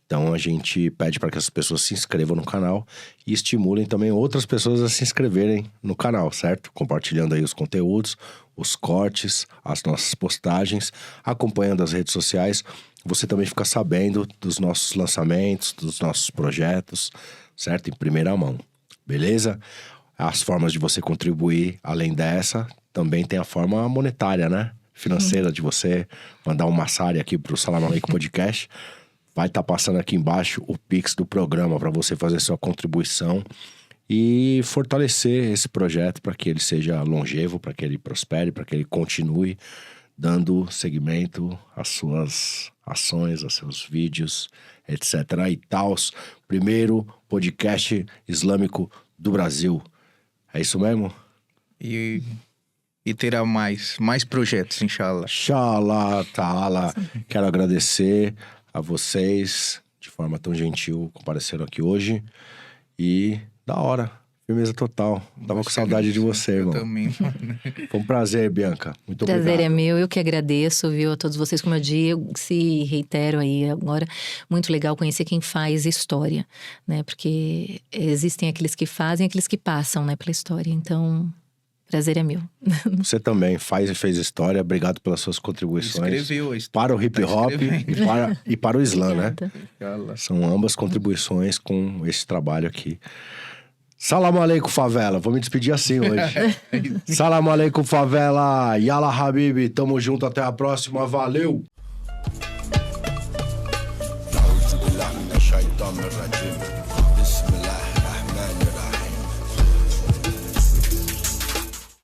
Então a gente pede para que as pessoas se inscrevam no canal e estimulem também outras pessoas a se inscreverem no canal, certo? Compartilhando aí os conteúdos, os cortes, as nossas postagens, acompanhando as redes sociais. Você também fica sabendo dos nossos lançamentos, dos nossos projetos, certo? Em primeira mão, beleza? As formas de você contribuir, além dessa, também tem a forma monetária, né? Financeira, de você mandar um massari aqui pro Salam Aleikum Podcast. Vai estar passando aqui embaixo o Pix do programa para você fazer sua contribuição e fortalecer esse projeto para que ele seja longevo, para que ele prospere, para que ele continue dando seguimento às suas ações, aos seus vídeos, etc. e tals. Primeiro podcast islâmico do Brasil. É isso mesmo? E terá mais projetos, inshallah. Inshallah, ta'ala. Quero agradecer a vocês de forma tão gentil, compareceram aqui hoje. E da hora, firmeza total. Tava com saudade de você, irmão. Eu também, mano. Foi um prazer, Bianca. Muito Prazer obrigado. é meu, eu que agradeço, viu, a todos vocês, como eu digo, se reitero aí agora, muito legal conhecer quem faz história, né, porque existem aqueles que fazem e aqueles que passam, né, pela história, então, prazer é meu. Você também faz e fez história, obrigado pelas suas contribuições. Escreveu a história. Para o hip hop e para o slam, né? Obrigada. São ambas contribuições com esse trabalho aqui. Salam aleikum, favela. Vou me despedir assim hoje. Salam aleikum, favela. Yala Habibi. Tamo junto, até a próxima. Valeu! أعوذ بالله من الشيطان الرجيم